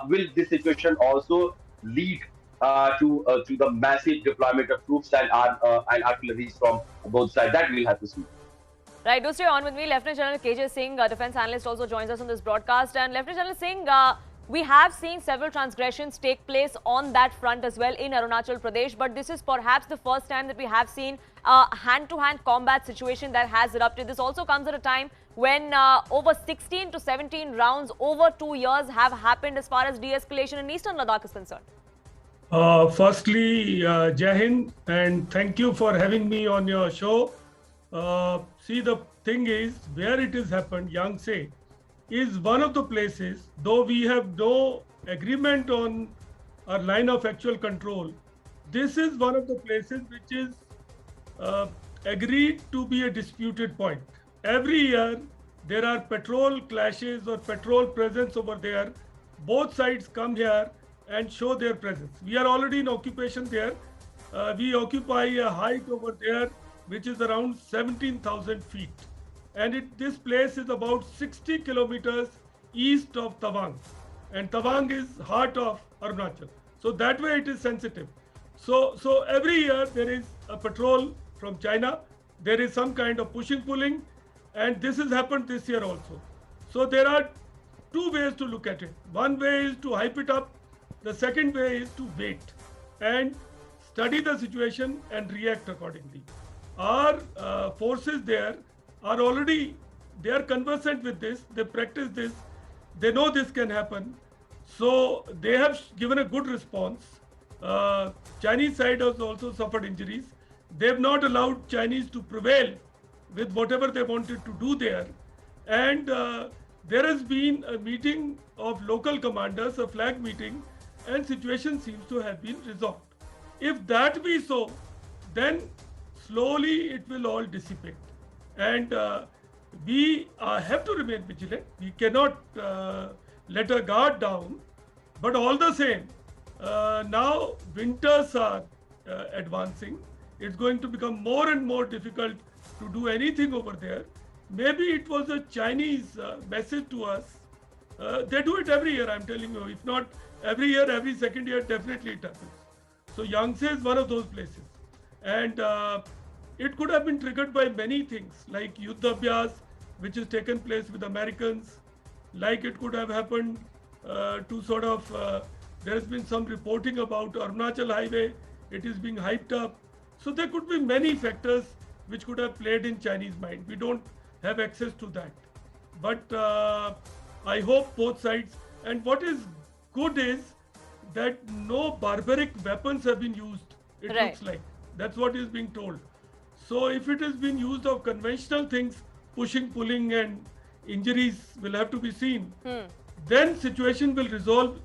[SPEAKER 11] Will this situation also lead to the massive deployment of troops and artillery from both sides? That we'll have to see.
[SPEAKER 1] Right, do stay on with me. Lieutenant General KJ Singh, defense analyst, also joins us on this broadcast. And Lieutenant General Singh, we have seen several transgressions take place on that front as well in Arunachal Pradesh, but this is perhaps the first time that we have seen a hand-to-hand combat situation that has erupted. This also comes at a time when over 16 to 17 rounds over 2 years have happened as far as de-escalation in eastern Ladakh is concerned.
[SPEAKER 13] Firstly, Jai Hind, and thank you for having me on your show. See, the thing is, where it has happened, Yangtze is one of the places, though we have no agreement on our line of actual control, this is one of the places which is agreed to be a disputed point. Every year, there are patrol clashes or patrol presence over there. Both sides come here and show their presence. We are already in occupation there. We occupy a height over there which is around 17,000 feet. And this place is about 60 kilometers east of Tawang. And Tawang is heart of Arunachal. So that way it is sensitive. So every year there is a patrol from China. There is some kind of pushing, pulling. And this has happened this year also. So there are two ways to look at it. One way is to hype it up. The second way is to wait and study the situation and react accordingly. Our forces there are already, they are conversant with this, they practice this, they know this can happen. So they have given a good response. Chinese side has also suffered injuries. They have not allowed Chinese to prevail with whatever they wanted to do there. And there has been a meeting of local commanders, a flag meeting, and situation seems to have been resolved. If that be so, then slowly it will all dissipate. And we have to remain vigilant. We cannot let our guard down. But all the same, now winters are advancing. It's going to become more and more difficult to do anything over there. Maybe it was a Chinese message to us. They do it every year, I'm telling you. If not every year, every second year, definitely it happens. So Yangtze is one of those places. And it could have been triggered by many things, like Yuddha Abhyas, which has taken place with Americans. Like it could have happened to sort of, there has been some reporting about Arunachal Highway. It is being hyped up. So there could be many factors which could have played in Chinese mind. We don't have access to that. But I hope both sides, and what is good is that no barbaric weapons have been used, it looks like. That's what is being told. So if it has been used of conventional things, pushing, pulling and injuries will have to be seen, then situation will resolve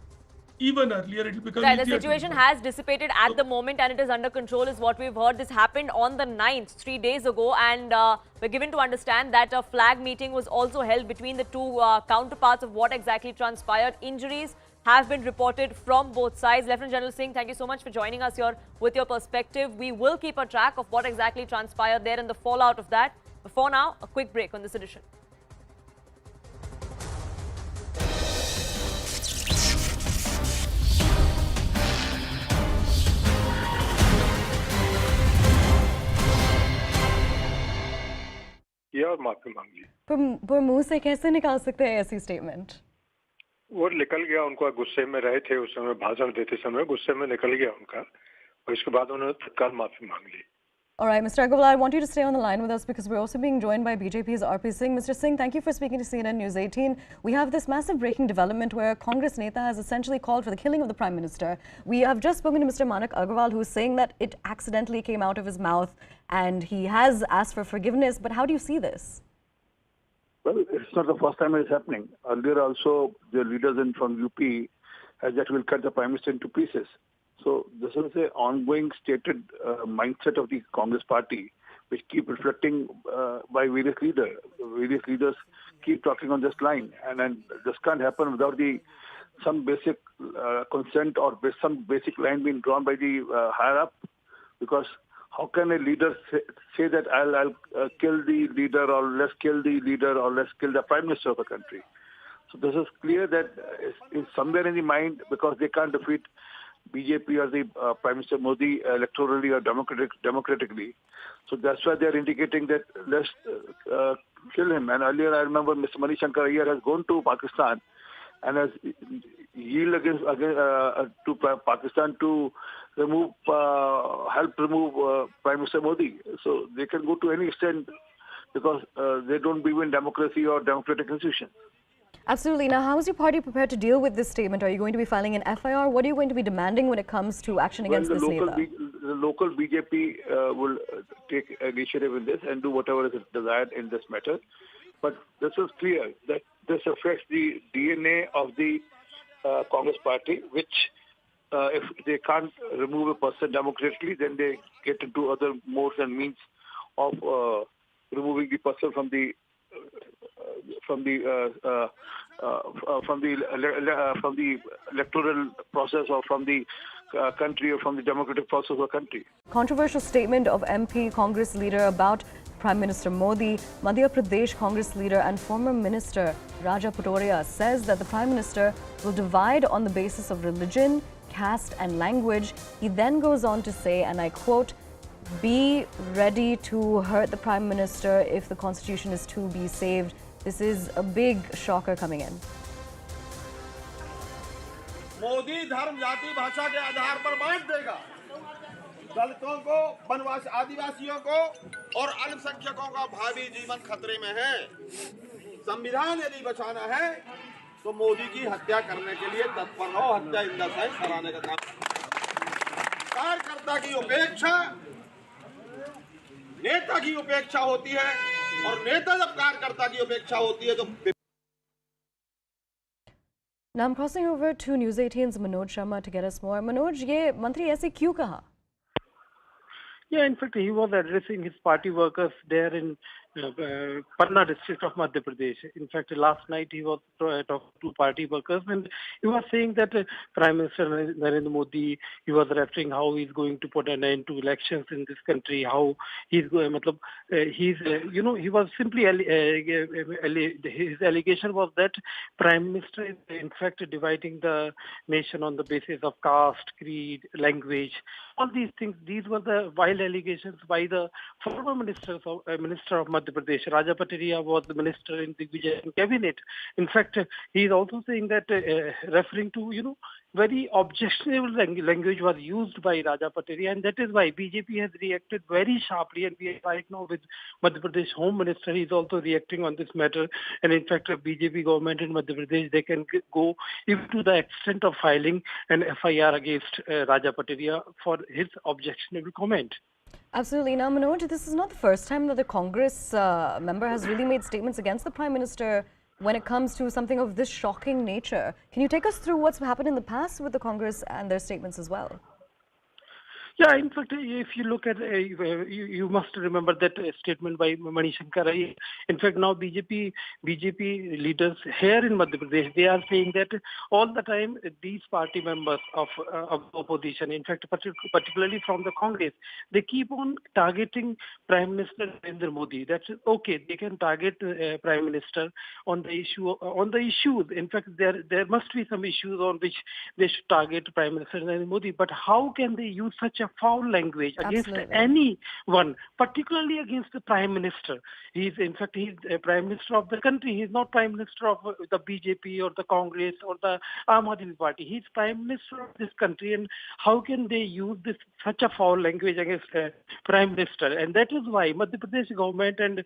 [SPEAKER 13] even earlier. It will become easier.
[SPEAKER 1] The situation has dissipated at the moment and it is under control is what we've heard. This happened on the 9th, 3 days ago, and we're given to understand that a flag meeting was also held between the two counterparts of what exactly transpired. Injuries have been reported from both sides. Lieutenant General Singh, thank you so much for joining us here with your perspective. We will keep a track of what exactly transpired there and the fallout of that. But for now, a quick break on this edition.
[SPEAKER 12] और माफी मांग ली
[SPEAKER 14] पर मुंह से कैसे निकाल सकते हैं ऐसी स्टेटमेंट?
[SPEAKER 12] वो निकल गया, उनको गुस्से में रहे थे उस समय, भाषण देते समय गुस्से में निकल गया उनका, और इसके बाद उन्होंने तत्काल माफी मांग ली.
[SPEAKER 14] All right, Mr. Agarwal, I want you to stay on the line with us because we're also being joined by BJP's RP Singh. Mr. Singh, thank you for speaking to CNN News 18. We have this massive breaking development where a Congress Neta has essentially called for the killing of the Prime Minister. We have just spoken to Mr. Manak Agarwal, who is saying that it accidentally came out of his mouth and he has asked for forgiveness. But how do you see this?
[SPEAKER 12] Well, it's not the first time it's happening. Earlier also, the leaders from UP has that will cut the Prime Minister into pieces. So this is an ongoing stated mindset of the Congress party, which keep reflecting by various leaders. Various leaders keep talking on this line, and this can't happen without some basic consent or some basic line being drawn by the higher up. Because how can a leader say that I'll kill the leader, or let's kill the leader, or let's kill the Prime Minister of the country? So this is clear that it's somewhere in the mind, because they can't defeat BJP or the Prime Minister Modi electorally or democratically. So that's why they are indicating that let's kill him. And earlier I remember Mr. Manish Shankar Iyer has gone to Pakistan and has yielded to Pakistan to help remove Prime Minister Modi. So they can go to any extent because they don't believe in democracy or democratic institutions.
[SPEAKER 14] Absolutely. Now, how is your party prepared to deal with this statement? Are you going to be filing an FIR? What are you going to be demanding when it comes to action against this Neta?
[SPEAKER 12] The local BJP will take initiative in this and do whatever is desired in this matter. But this is clear that this affects the DNA of the Congress party, which if they can't remove a person democratically, then they get into other modes and means of removing the person from the from the electoral process or from the country or from the democratic process of the country.
[SPEAKER 14] Controversial statement of MP Congress leader about Prime Minister Modi. Madhya Pradesh Congress leader and former minister Raja Patoria says that the Prime Minister will divide on the basis of religion, caste and language. He then goes on to say, and I quote, "Be ready to hurt the Prime Minister if the constitution is to be saved." This is a big shocker coming in.
[SPEAKER 15] Modi धर्म जाति भाषा के आधार पर बांट देगा, दलितों को, वनवासी आदिवासियों को और अल्पसंख्यकों का भावी जीवन खतरे में है। संविधान यदि बचाना है तो मोदी की हत्या करने के लिए तत्पर रहो, हत्या इन द सेंस कराने का काम। कार्यकर्ता की उपेक्षा नेता की उपेक्षा होती है, और नेता जब कार्यकर्ता की उपेक्षा होती है तो
[SPEAKER 14] Now I'm crossing over to News 18's Manoj Sharma to get us more. Manoj, ये मंत्री ऐसे क्यों कहा?
[SPEAKER 16] Yeah, in fact, he was addressing his party workers there in Patna district of Madhya Pradesh. In fact, last night he was talking to party workers, and he was saying that Prime Minister Narendra Modi, he was referring how he's going to put an end to elections in this country, how he's going, he was simply, his allegation was that Prime Minister is in fact dividing the nation on the basis of caste, creed, language, all these things. These were the wild allegations by the former Minister of Madhya Pradesh. Raja Patoria was the minister in the Vijay cabinet. In fact, he is also saying that referring to, very objectionable language was used by Raja Patoria, and that is why BJP has reacted very sharply, and we are right now with Madhya Pradesh Home Minister. He is also reacting on this matter, and in fact, BJP government in Madhya Pradesh, they can go even to the extent of filing an FIR against Raja Patoria for his objectionable comment.
[SPEAKER 14] Absolutely. Now, Manoj, this is not the first time that the Congress member has really made statements against the Prime Minister when it comes to something of this shocking nature. Can you take us through what's happened in the past with the Congress and their statements as well?
[SPEAKER 16] Yeah, in fact, if you look at, you must remember that statement by Mani Shankar. In fact, now BJP leaders here in Madhya Pradesh, they are saying that all the time these party members of opposition, in fact, particularly from the Congress, they keep on targeting Prime Minister Narendra Modi. That's okay. They can target Prime Minister on the issues. In fact, there must be some issues on which they should target Prime Minister Narendra Modi. But how can they use such a foul language against anyone, particularly against the Prime Minister? He's a Prime Minister of the country. He's not Prime Minister of the BJP or the Congress or the Aam Aadmi Party. He's Prime Minister of this country, and how can they use such a foul language against Prime Minister? And that is why Madhya Pradesh government and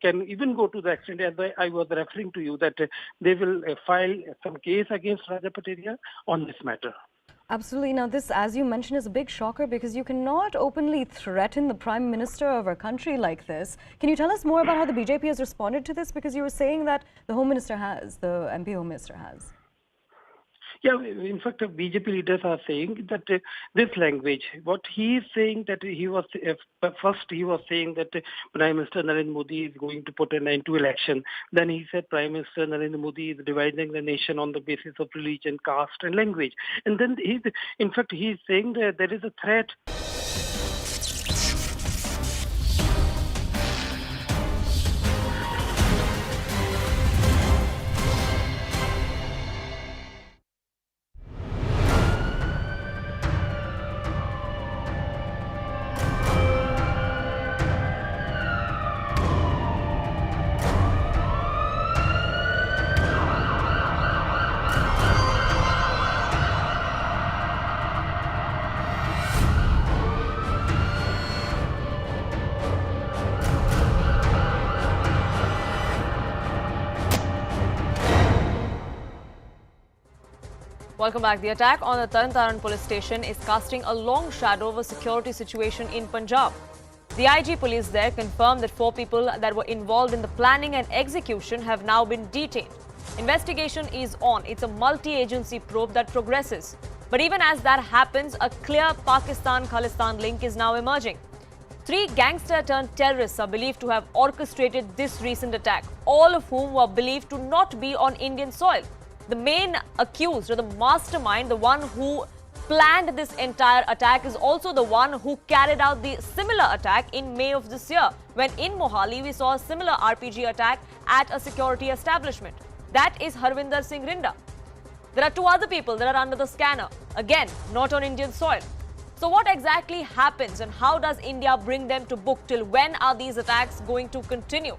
[SPEAKER 16] can even go to the extent, as I was referring to you, that they will file some case against Raja Patoria on this matter.
[SPEAKER 14] Absolutely. Now, this, as you mentioned, is a big shocker because you cannot openly threaten the Prime Minister of a country like this. Can you tell us more about how the BJP has responded to this? Because you were saying that the Home Minister has, the MP Home Minister has.
[SPEAKER 16] Yeah, in fact, BJP leaders are saying that this language, what he is saying, that he was saying that Prime Minister Narendra Modi is going to put an end to election. Then he said Prime Minister Narendra Modi is dividing the nation on the basis of religion, caste and language. And then he is saying that there is a threat.
[SPEAKER 1] Welcome back. The attack on the Tarn police station is casting a long shadow over security situation in Punjab. The IG police there confirmed that 4 people that were involved in the planning and execution have now been detained. Investigation is on. It's a multi-agency probe that progresses. But even as that happens, a clear Pakistan-Khalistan link is now emerging. 3 gangster-turned-terrorists are believed to have orchestrated this recent attack, all of whom were believed to not be on Indian soil. The main accused, or the mastermind, the one who planned this entire attack, is also the one who carried out the similar attack in May of this year, when in Mohali we saw a similar RPG attack at a security establishment. That is Harvinder Singh Rinda. There are 2 other people that are under the scanner, again not on Indian soil. So what exactly happens and how does India bring them to book? Till when are these attacks going to continue?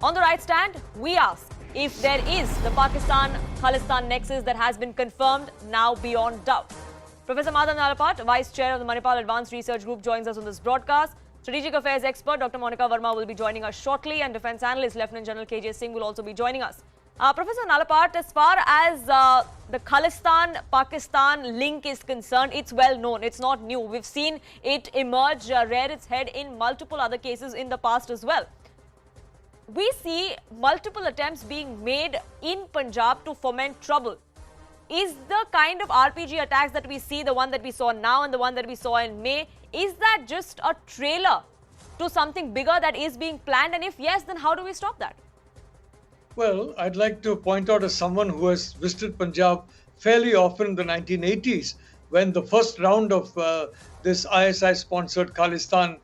[SPEAKER 1] On the right stand, we ask if there is the Pakistan-Khalistan nexus that has been confirmed now beyond doubt. Professor Madhav Nalapat, Vice Chair of the Manipal Advanced Research Group, joins us on this broadcast. Strategic Affairs expert Dr. Monica Verma will be joining us shortly, and Defence Analyst Lieutenant General KJ Singh will also be joining us. Professor Nalapat, as far as the Khalistan-Pakistan link is concerned, it's well known. It's not new. We've seen it emerge, rear its head in multiple other cases in the past as well. We see multiple attempts being made in Punjab to foment trouble. Is the kind of RPG attacks that we see, the one that we saw now and the one that we saw in May, is that just a trailer to something bigger that is being planned? And if yes, then how do we stop that?
[SPEAKER 17] Well, I'd like to point out, as someone who has visited Punjab fairly often in the 1980s, when the first round of this ISI-sponsored Khalistan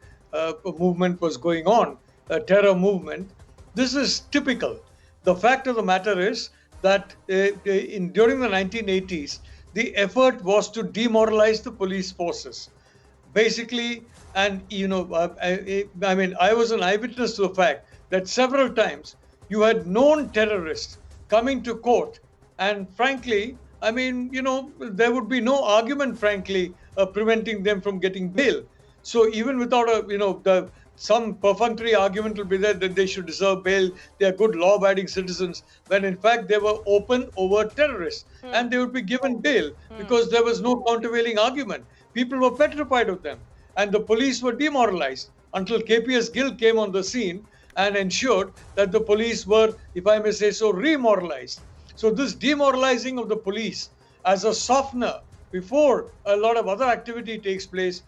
[SPEAKER 17] movement was going on, a terror movement, this is typical. The fact of the matter is that during the 1980s, the effort was to demoralize the police forces. Basically, and I was an eyewitness to the fact that several times you had known terrorists coming to court, and frankly, there would be no argument, frankly, preventing them from getting bail. So even without some perfunctory argument will be there that they should deserve bail, they are good law-abiding citizens, when in fact they were open overt terrorists, and they would be given bail because there was no countervailing argument. People were petrified of them, and the police were demoralized until KPS Gill came on the scene and ensured that the police were, if I may say so, remoralized. So this demoralizing of the police as a softener before a lot of other activity takes place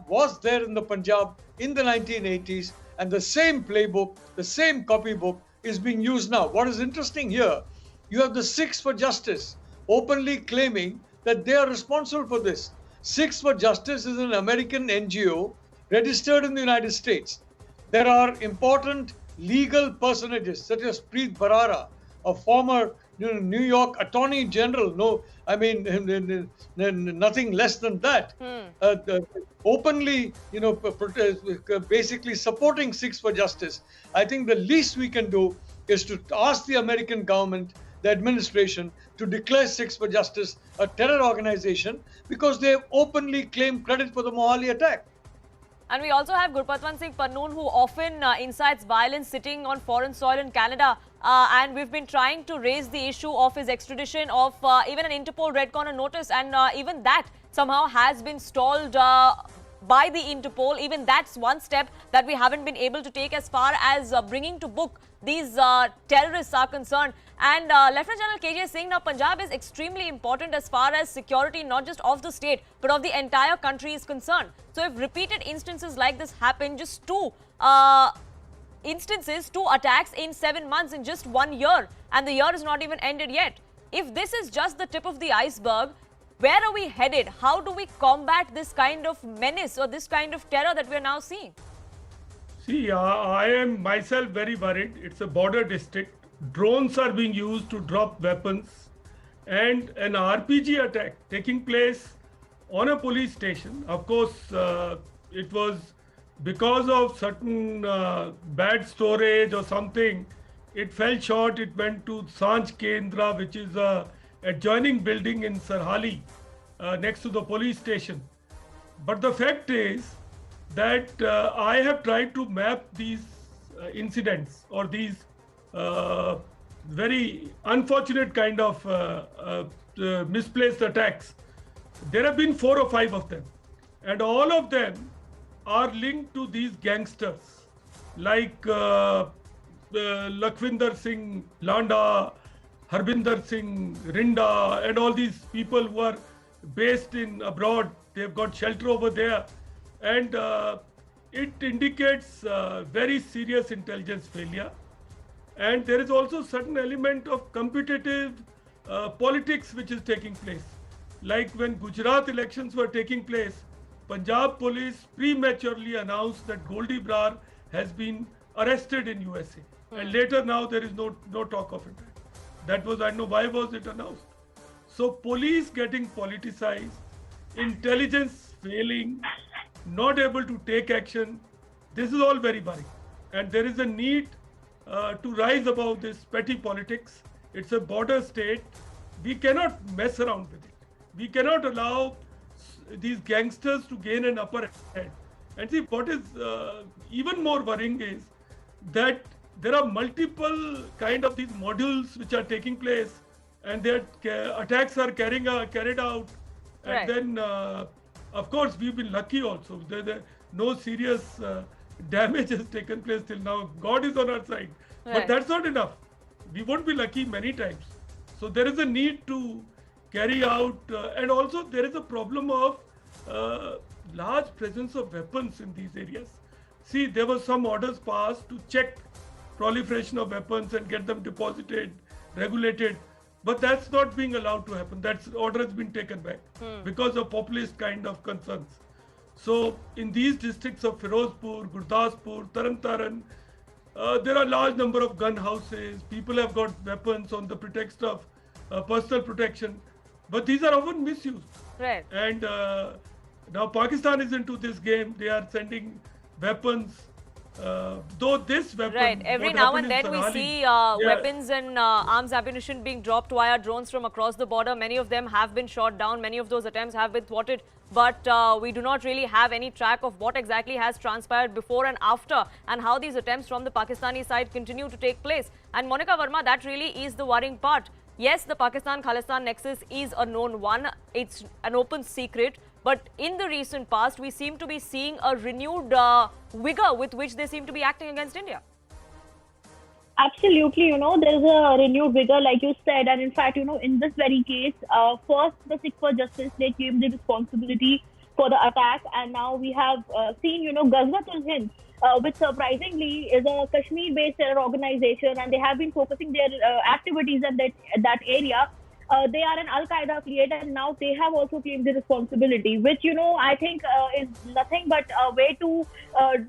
[SPEAKER 17] was there in the Punjab in the 1980s, and the same playbook, the same copybook is being used now. What is interesting here, you have the Sikhs for Justice openly claiming that they are responsible for this. Sikhs for Justice is an American NGO registered in the United States. There are important legal personages such as Preet Bharara, a former New York Attorney General, nothing less than that, openly, basically supporting Sikhs for Justice. I think the least we can do is to ask the American government, the administration, to declare Sikhs for Justice a terror organization because they have openly claimed credit for the Mohali attack.
[SPEAKER 1] And we also have Gurpatwant Singh Pannoon, who often incites violence sitting on foreign soil in Canada. And we've been trying to raise the issue of his extradition, of even an Interpol Red Corner notice. And even that somehow has been stalled by the Interpol. Even that's one step that we haven't been able to take as far as bringing to book these terrorists are concerned. And Lieutenant General KJ Singh, now Punjab is extremely important as far as security, not just of the state, but of the entire country is concerned. So if repeated instances like this happen, just two attacks in 7 months in just 1 year, and the year is not even ended yet. If this is just the tip of the iceberg, where are we headed? How do we combat this kind of menace or this kind of terror that we are now seeing?
[SPEAKER 13] See, I am myself very worried. It's a border district. Drones are being used to drop weapons, and an RPG attack taking place on a police station. Of course, it was because of certain bad storage or something. It fell short. It went to Sanj Kendra, which is a adjoining building in Sarhali, next to the police station. But the fact is that I have tried to map these incidents or these very unfortunate kind of misplaced attacks. There have been 4 or 5 of them, and all of them are linked to these gangsters like Lakhvinder Singh Landa, Harbinder Singh Rinda, and all these people who are based in abroad. They've got shelter over there. and it indicates very serious intelligence failure. And there is also certain element of competitive politics which is taking place. Like when Gujarat elections were taking place, Punjab police prematurely announced that Goldie Brar has been arrested in USA. And later now there is no talk of it. That was, I don't know why was it announced. So police getting politicized, intelligence failing, not able to take action. This is all very worrying. And there is a need to rise above this petty politics. It's a border state. We cannot mess around with it. We cannot allow these gangsters to gain an upper hand. And see, what is even more worrying is that there are multiple kind of these modules which are taking place, and their attacks are carried out.
[SPEAKER 1] Right.
[SPEAKER 13] And then, of course, we've been lucky also. No serious damage has taken place till now. God is on our side.
[SPEAKER 1] Right.
[SPEAKER 13] But that's not enough. We won't be lucky many times. So there is a need to carry out, and also there is a problem of large presence of weapons in these areas. See, there were some orders passed to check proliferation of weapons and get them deposited, regulated, but that's not being allowed to happen. That order has been taken back because of populist kind of concerns. So in these districts of Firozpur, Gurdaspur, Taran, there are large number of gun houses. People have got weapons on the pretext of personal protection, but these are often misused.
[SPEAKER 1] Right.
[SPEAKER 13] And now Pakistan is into this game. They are sending weapons. Though this weapon,
[SPEAKER 1] right, every now and then we see weapons and arms ammunition being dropped via drones from across the border. Many of them have been shot down. Many of those attempts have been thwarted. But we do not really have any track of what exactly has transpired before and after, and how these attempts from the Pakistani side continue to take place. And Monica Verma, that really is the worrying part. Yes, the Pakistan-Khalistan nexus is a known one. It's an open secret. But in the recent past, we seem to be seeing a renewed vigor with which they seem to be acting against India.
[SPEAKER 18] Absolutely, there's a renewed vigor, like you said. And in fact, in this very case, first the Sikh for Justice, they claimed the responsibility for the attack. And now we have seen, Ghazwatul-Hind, which surprisingly is a Kashmir-based terror organization. And they have been focusing their activities in that area. They are an Al-Qaeda affiliate, and now they have also claimed the responsibility, which, I think is nothing but a way to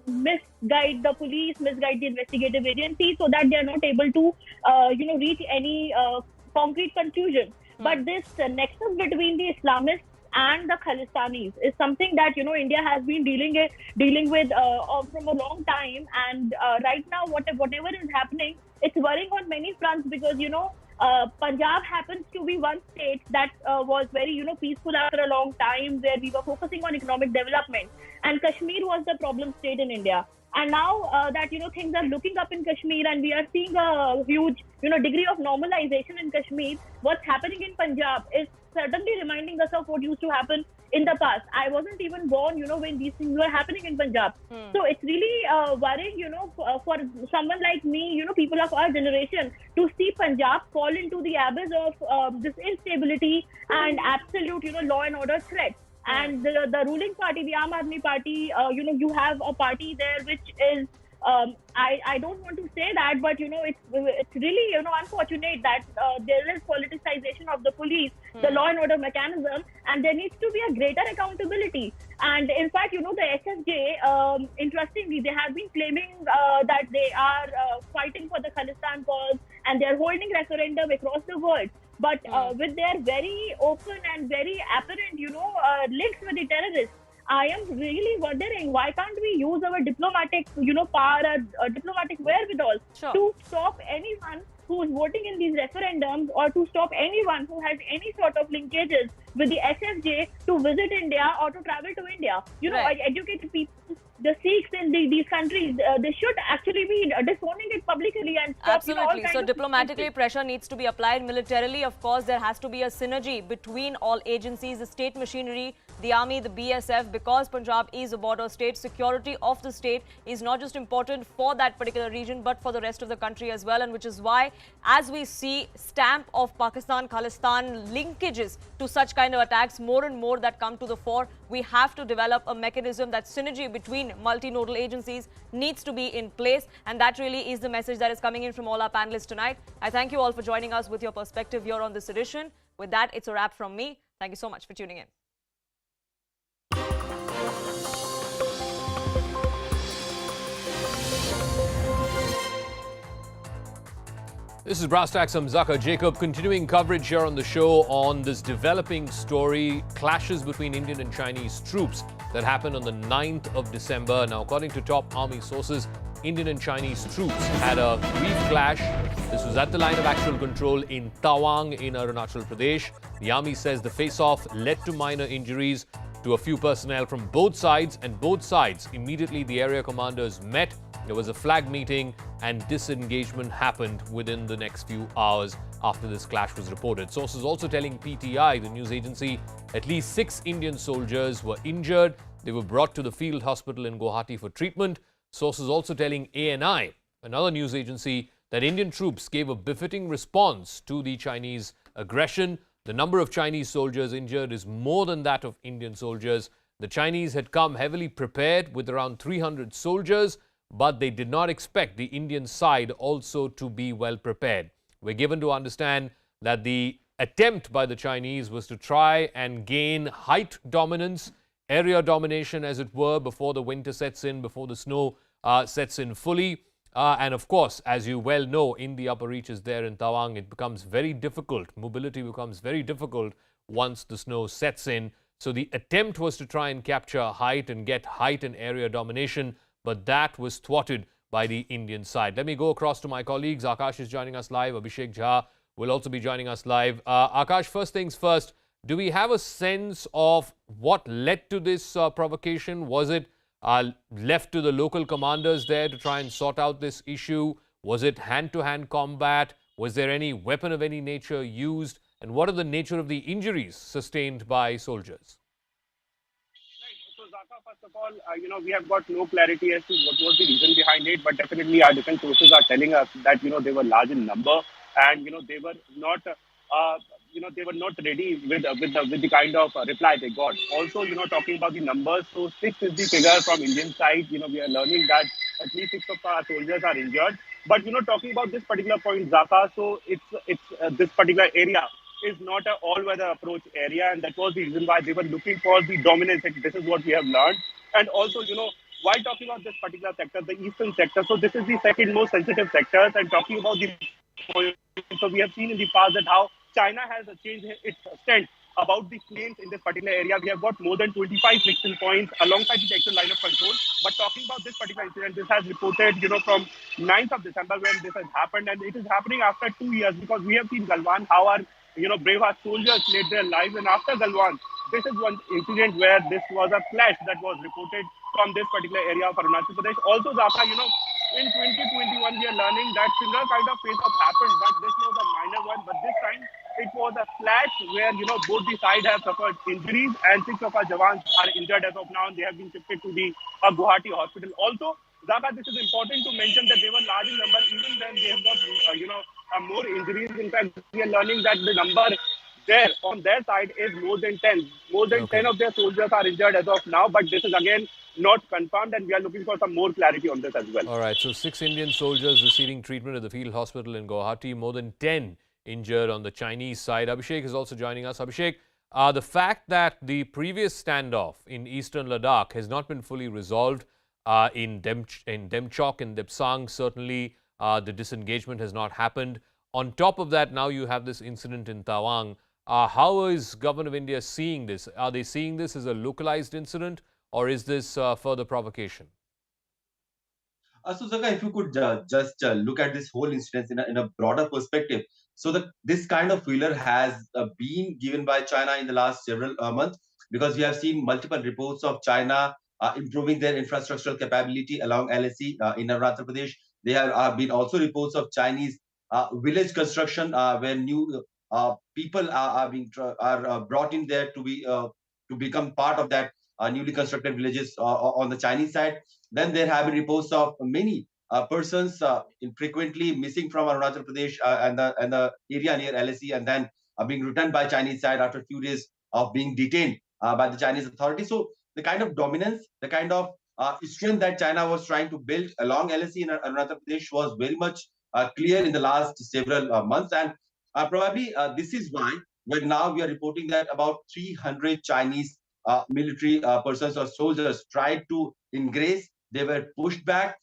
[SPEAKER 18] misguide the police, misguide the investigative agency, so that they are not able to, reach any concrete conclusion. But this nexus between the Islamists and the Khalistanis is something that, India has been dealing with from a long time. And right now, whatever is happening, it's worrying on many fronts because, Punjab happens to be one state that was very, peaceful after a long time, where we were focusing on economic development. And Kashmir was the problem state in India. And now that, things are looking up in Kashmir and we are seeing a huge, degree of normalization in Kashmir, what's happening in Punjab is certainly reminding us of what used to happen in the past. I wasn't even born, when these things were happening in Punjab. So it's really worrying, for someone like me, people of our generation, to see Punjab fall into the abyss of this instability and absolute, law and order threat. And the ruling party, the Aam Aadmi Party, you have a party there which is, I don't want to say that, but it's really unfortunate that there is politicization of the police, the law and order mechanism, and there needs to be a greater accountability. And in fact, the SFJ, interestingly, they have been claiming that they are fighting for the Khalistan cause and they are holding referendum across the world. But with their very open and very apparent, links with the terrorists, I am really wondering why can't we use our diplomatic, power, diplomatic wherewithal to stop anyone who is voting in these referendums, or to stop anyone who has any sort of linkages with the SFJ to visit India or to travel to India. Educated people, the Sikhs in these countries, they should actually be disowning it publicly and stop.
[SPEAKER 1] Absolutely. So diplomatically, pressure needs to be applied. Militarily, of course, there has to be a synergy between all agencies, the state machinery, the army, the BSF, because Punjab is a border state. Security of the state is not just important for that particular region, but for the rest of the country as well. And which is why, as we see stamp of Pakistan-Khalistan linkages to such kind of attacks more and more that come to the fore, We have to develop a mechanism that synergy between multinodal agencies needs to be in place. And that really is the message that is coming in from all our panelists tonight. I thank you all for joining us with your perspective here on this edition. With that, it's a wrap from me. Thank you so much for tuning in.
[SPEAKER 10] This is Brass Tacks. I'm Zaka Jacob. Continuing coverage here on the show on this developing story, clashes between Indian and Chinese troops that happened on the 9th of December. Now, according to top army sources, Indian and Chinese troops had a brief clash. This was at the line of actual control in Tawang in Arunachal Pradesh. The army says the face-off led to minor injuries to a few personnel from both sides, and both sides immediately the area commanders met. There was a flag meeting and disengagement happened within the next few hours after this clash was reported. Sources also telling PTI, the news agency, at least 6 Indian soldiers were injured. They were brought to the field hospital in Guwahati for treatment. Sources also telling ANI, another news agency, that Indian troops gave a befitting response to the Chinese aggression. The number of Chinese soldiers injured is more than that of Indian soldiers. The Chinese had come heavily prepared with around 300 soldiers, but they did not expect the Indian side also to be well prepared. We're given to understand that the attempt by the Chinese was to try and gain height dominance, area domination as it were, before the winter sets in, before the snow sets in fully. And of course, as you well know, in the upper reaches there in Tawang, it becomes very difficult. Mobility becomes very difficult once the snow sets in. So the attempt was to try and capture height and get height and area domination, but that was thwarted by the Indian side. Let me go across to my colleagues. Akash is joining us live. Abhishek Jha will also be joining us live. Akash, first things first, do we have a sense of what led to this provocation? Was it left to the local commanders there to try and sort out this issue? Was it hand-to-hand combat? Was there any weapon of any nature used? And what are the nature of the injuries sustained by soldiers?
[SPEAKER 9] First of all, we have got no clarity as to what was the reason behind it, but definitely our defense sources are telling us that, they were large in number and, they were not, they were not ready with the kind of reply they got. Also, talking about the numbers, so 6 is the figure from Indian side. We are learning that at least 6 of our soldiers are injured. But, talking about this particular point, Zaka, so it's this particular area is not an all-weather approach area, and that was the reason why they were looking for the dominance. This is what we have learned. And also, while talking about this particular sector, the eastern sector, so this is the second most sensitive sector, and talking about the so we have seen in the past that how China has changed its stance about the claims in this particular area. We have got more than 25 friction points alongside the actual line of control. But talking about this particular incident, this has reported, from 9th of December when this has happened, and it is happening after 2 years, because we have seen Galwan, how our brave our soldiers laid their lives. And after Galwan, this is one incident where this was a clash that was reported from this particular area of Arunachal Pradesh. Also, Zaka, in 2021, we are learning that similar kind of face-off happened, but this was a minor one. But this time, it was a clash where, both the sides have suffered injuries, and 6 of our jawans are injured as of now, and they have been shifted to the Guwahati hospital. Also, Zaka, this is important to mention that they were large in number. Even then, they have got, more injuries. In fact, we are learning that the number there on their side is more than 10. More than 10 of their soldiers are injured as of now, but this is again not confirmed, and we are looking for some more clarity on this as well.
[SPEAKER 10] All right, so 6 Indian soldiers receiving treatment at the field hospital in Guwahati, more than 10 injured on the Chinese side. Abhishek is also joining us. Abhishek, the fact that the previous standoff in eastern Ladakh has not been fully resolved in Demchok and Depsang, certainly the disengagement has not happened. On top of that, now you have this incident in Tawang. How is Government of India seeing this? Are they seeing this as a localized incident, or is this further provocation?
[SPEAKER 11] So, Zaka, if you could just look at this whole incident in a broader perspective. So, this kind of failure has been given by China in the last several months, because we have seen multiple reports of China improving their infrastructural capability along LSC in Arunachal Pradesh. There have been also reports of Chinese village construction where new people are brought in there to become part of that newly constructed villages on the Chinese side. Then there have been reports of many persons infrequently missing from Arunachal Pradesh and the area near LSE, and then being returned by Chinese side after a few days of being detained by the Chinese authorities. So the kind of dominance, the kind of strength that China was trying to build along LAC in Arunachal Pradesh was very much clear in the last several months. And probably this is why when now we are reporting that about 300 Chinese military persons or soldiers tried to ingress, they were pushed back.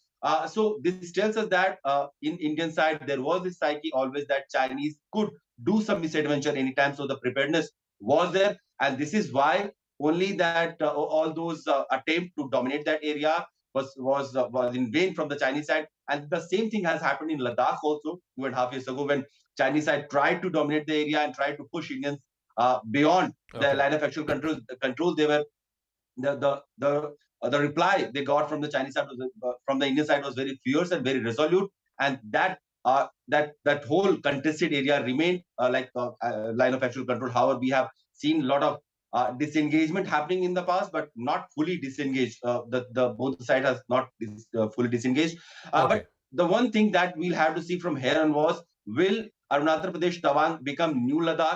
[SPEAKER 11] So this tells us that in Indian side, there was this psyche always that Chinese could do some misadventure anytime. So the preparedness was there. And this is why only that all those attempt to dominate that area was in vain from the Chinese side. And the same thing has happened in Ladakh also 2.5 years ago when Chinese side tried to dominate the area and tried to push Indians beyond the line of actual control. They were the reply they got from the Chinese side from the Indian side was very fierce and very resolute, and that whole contested area remained like line of actual control. However, we have seen a lot of disengagement happening in the past, but not fully disengaged. The both side has not fully disengaged. But the one thing that we'll have to see from here on was, will Arunachal Pradesh Tawang become new Ladakh?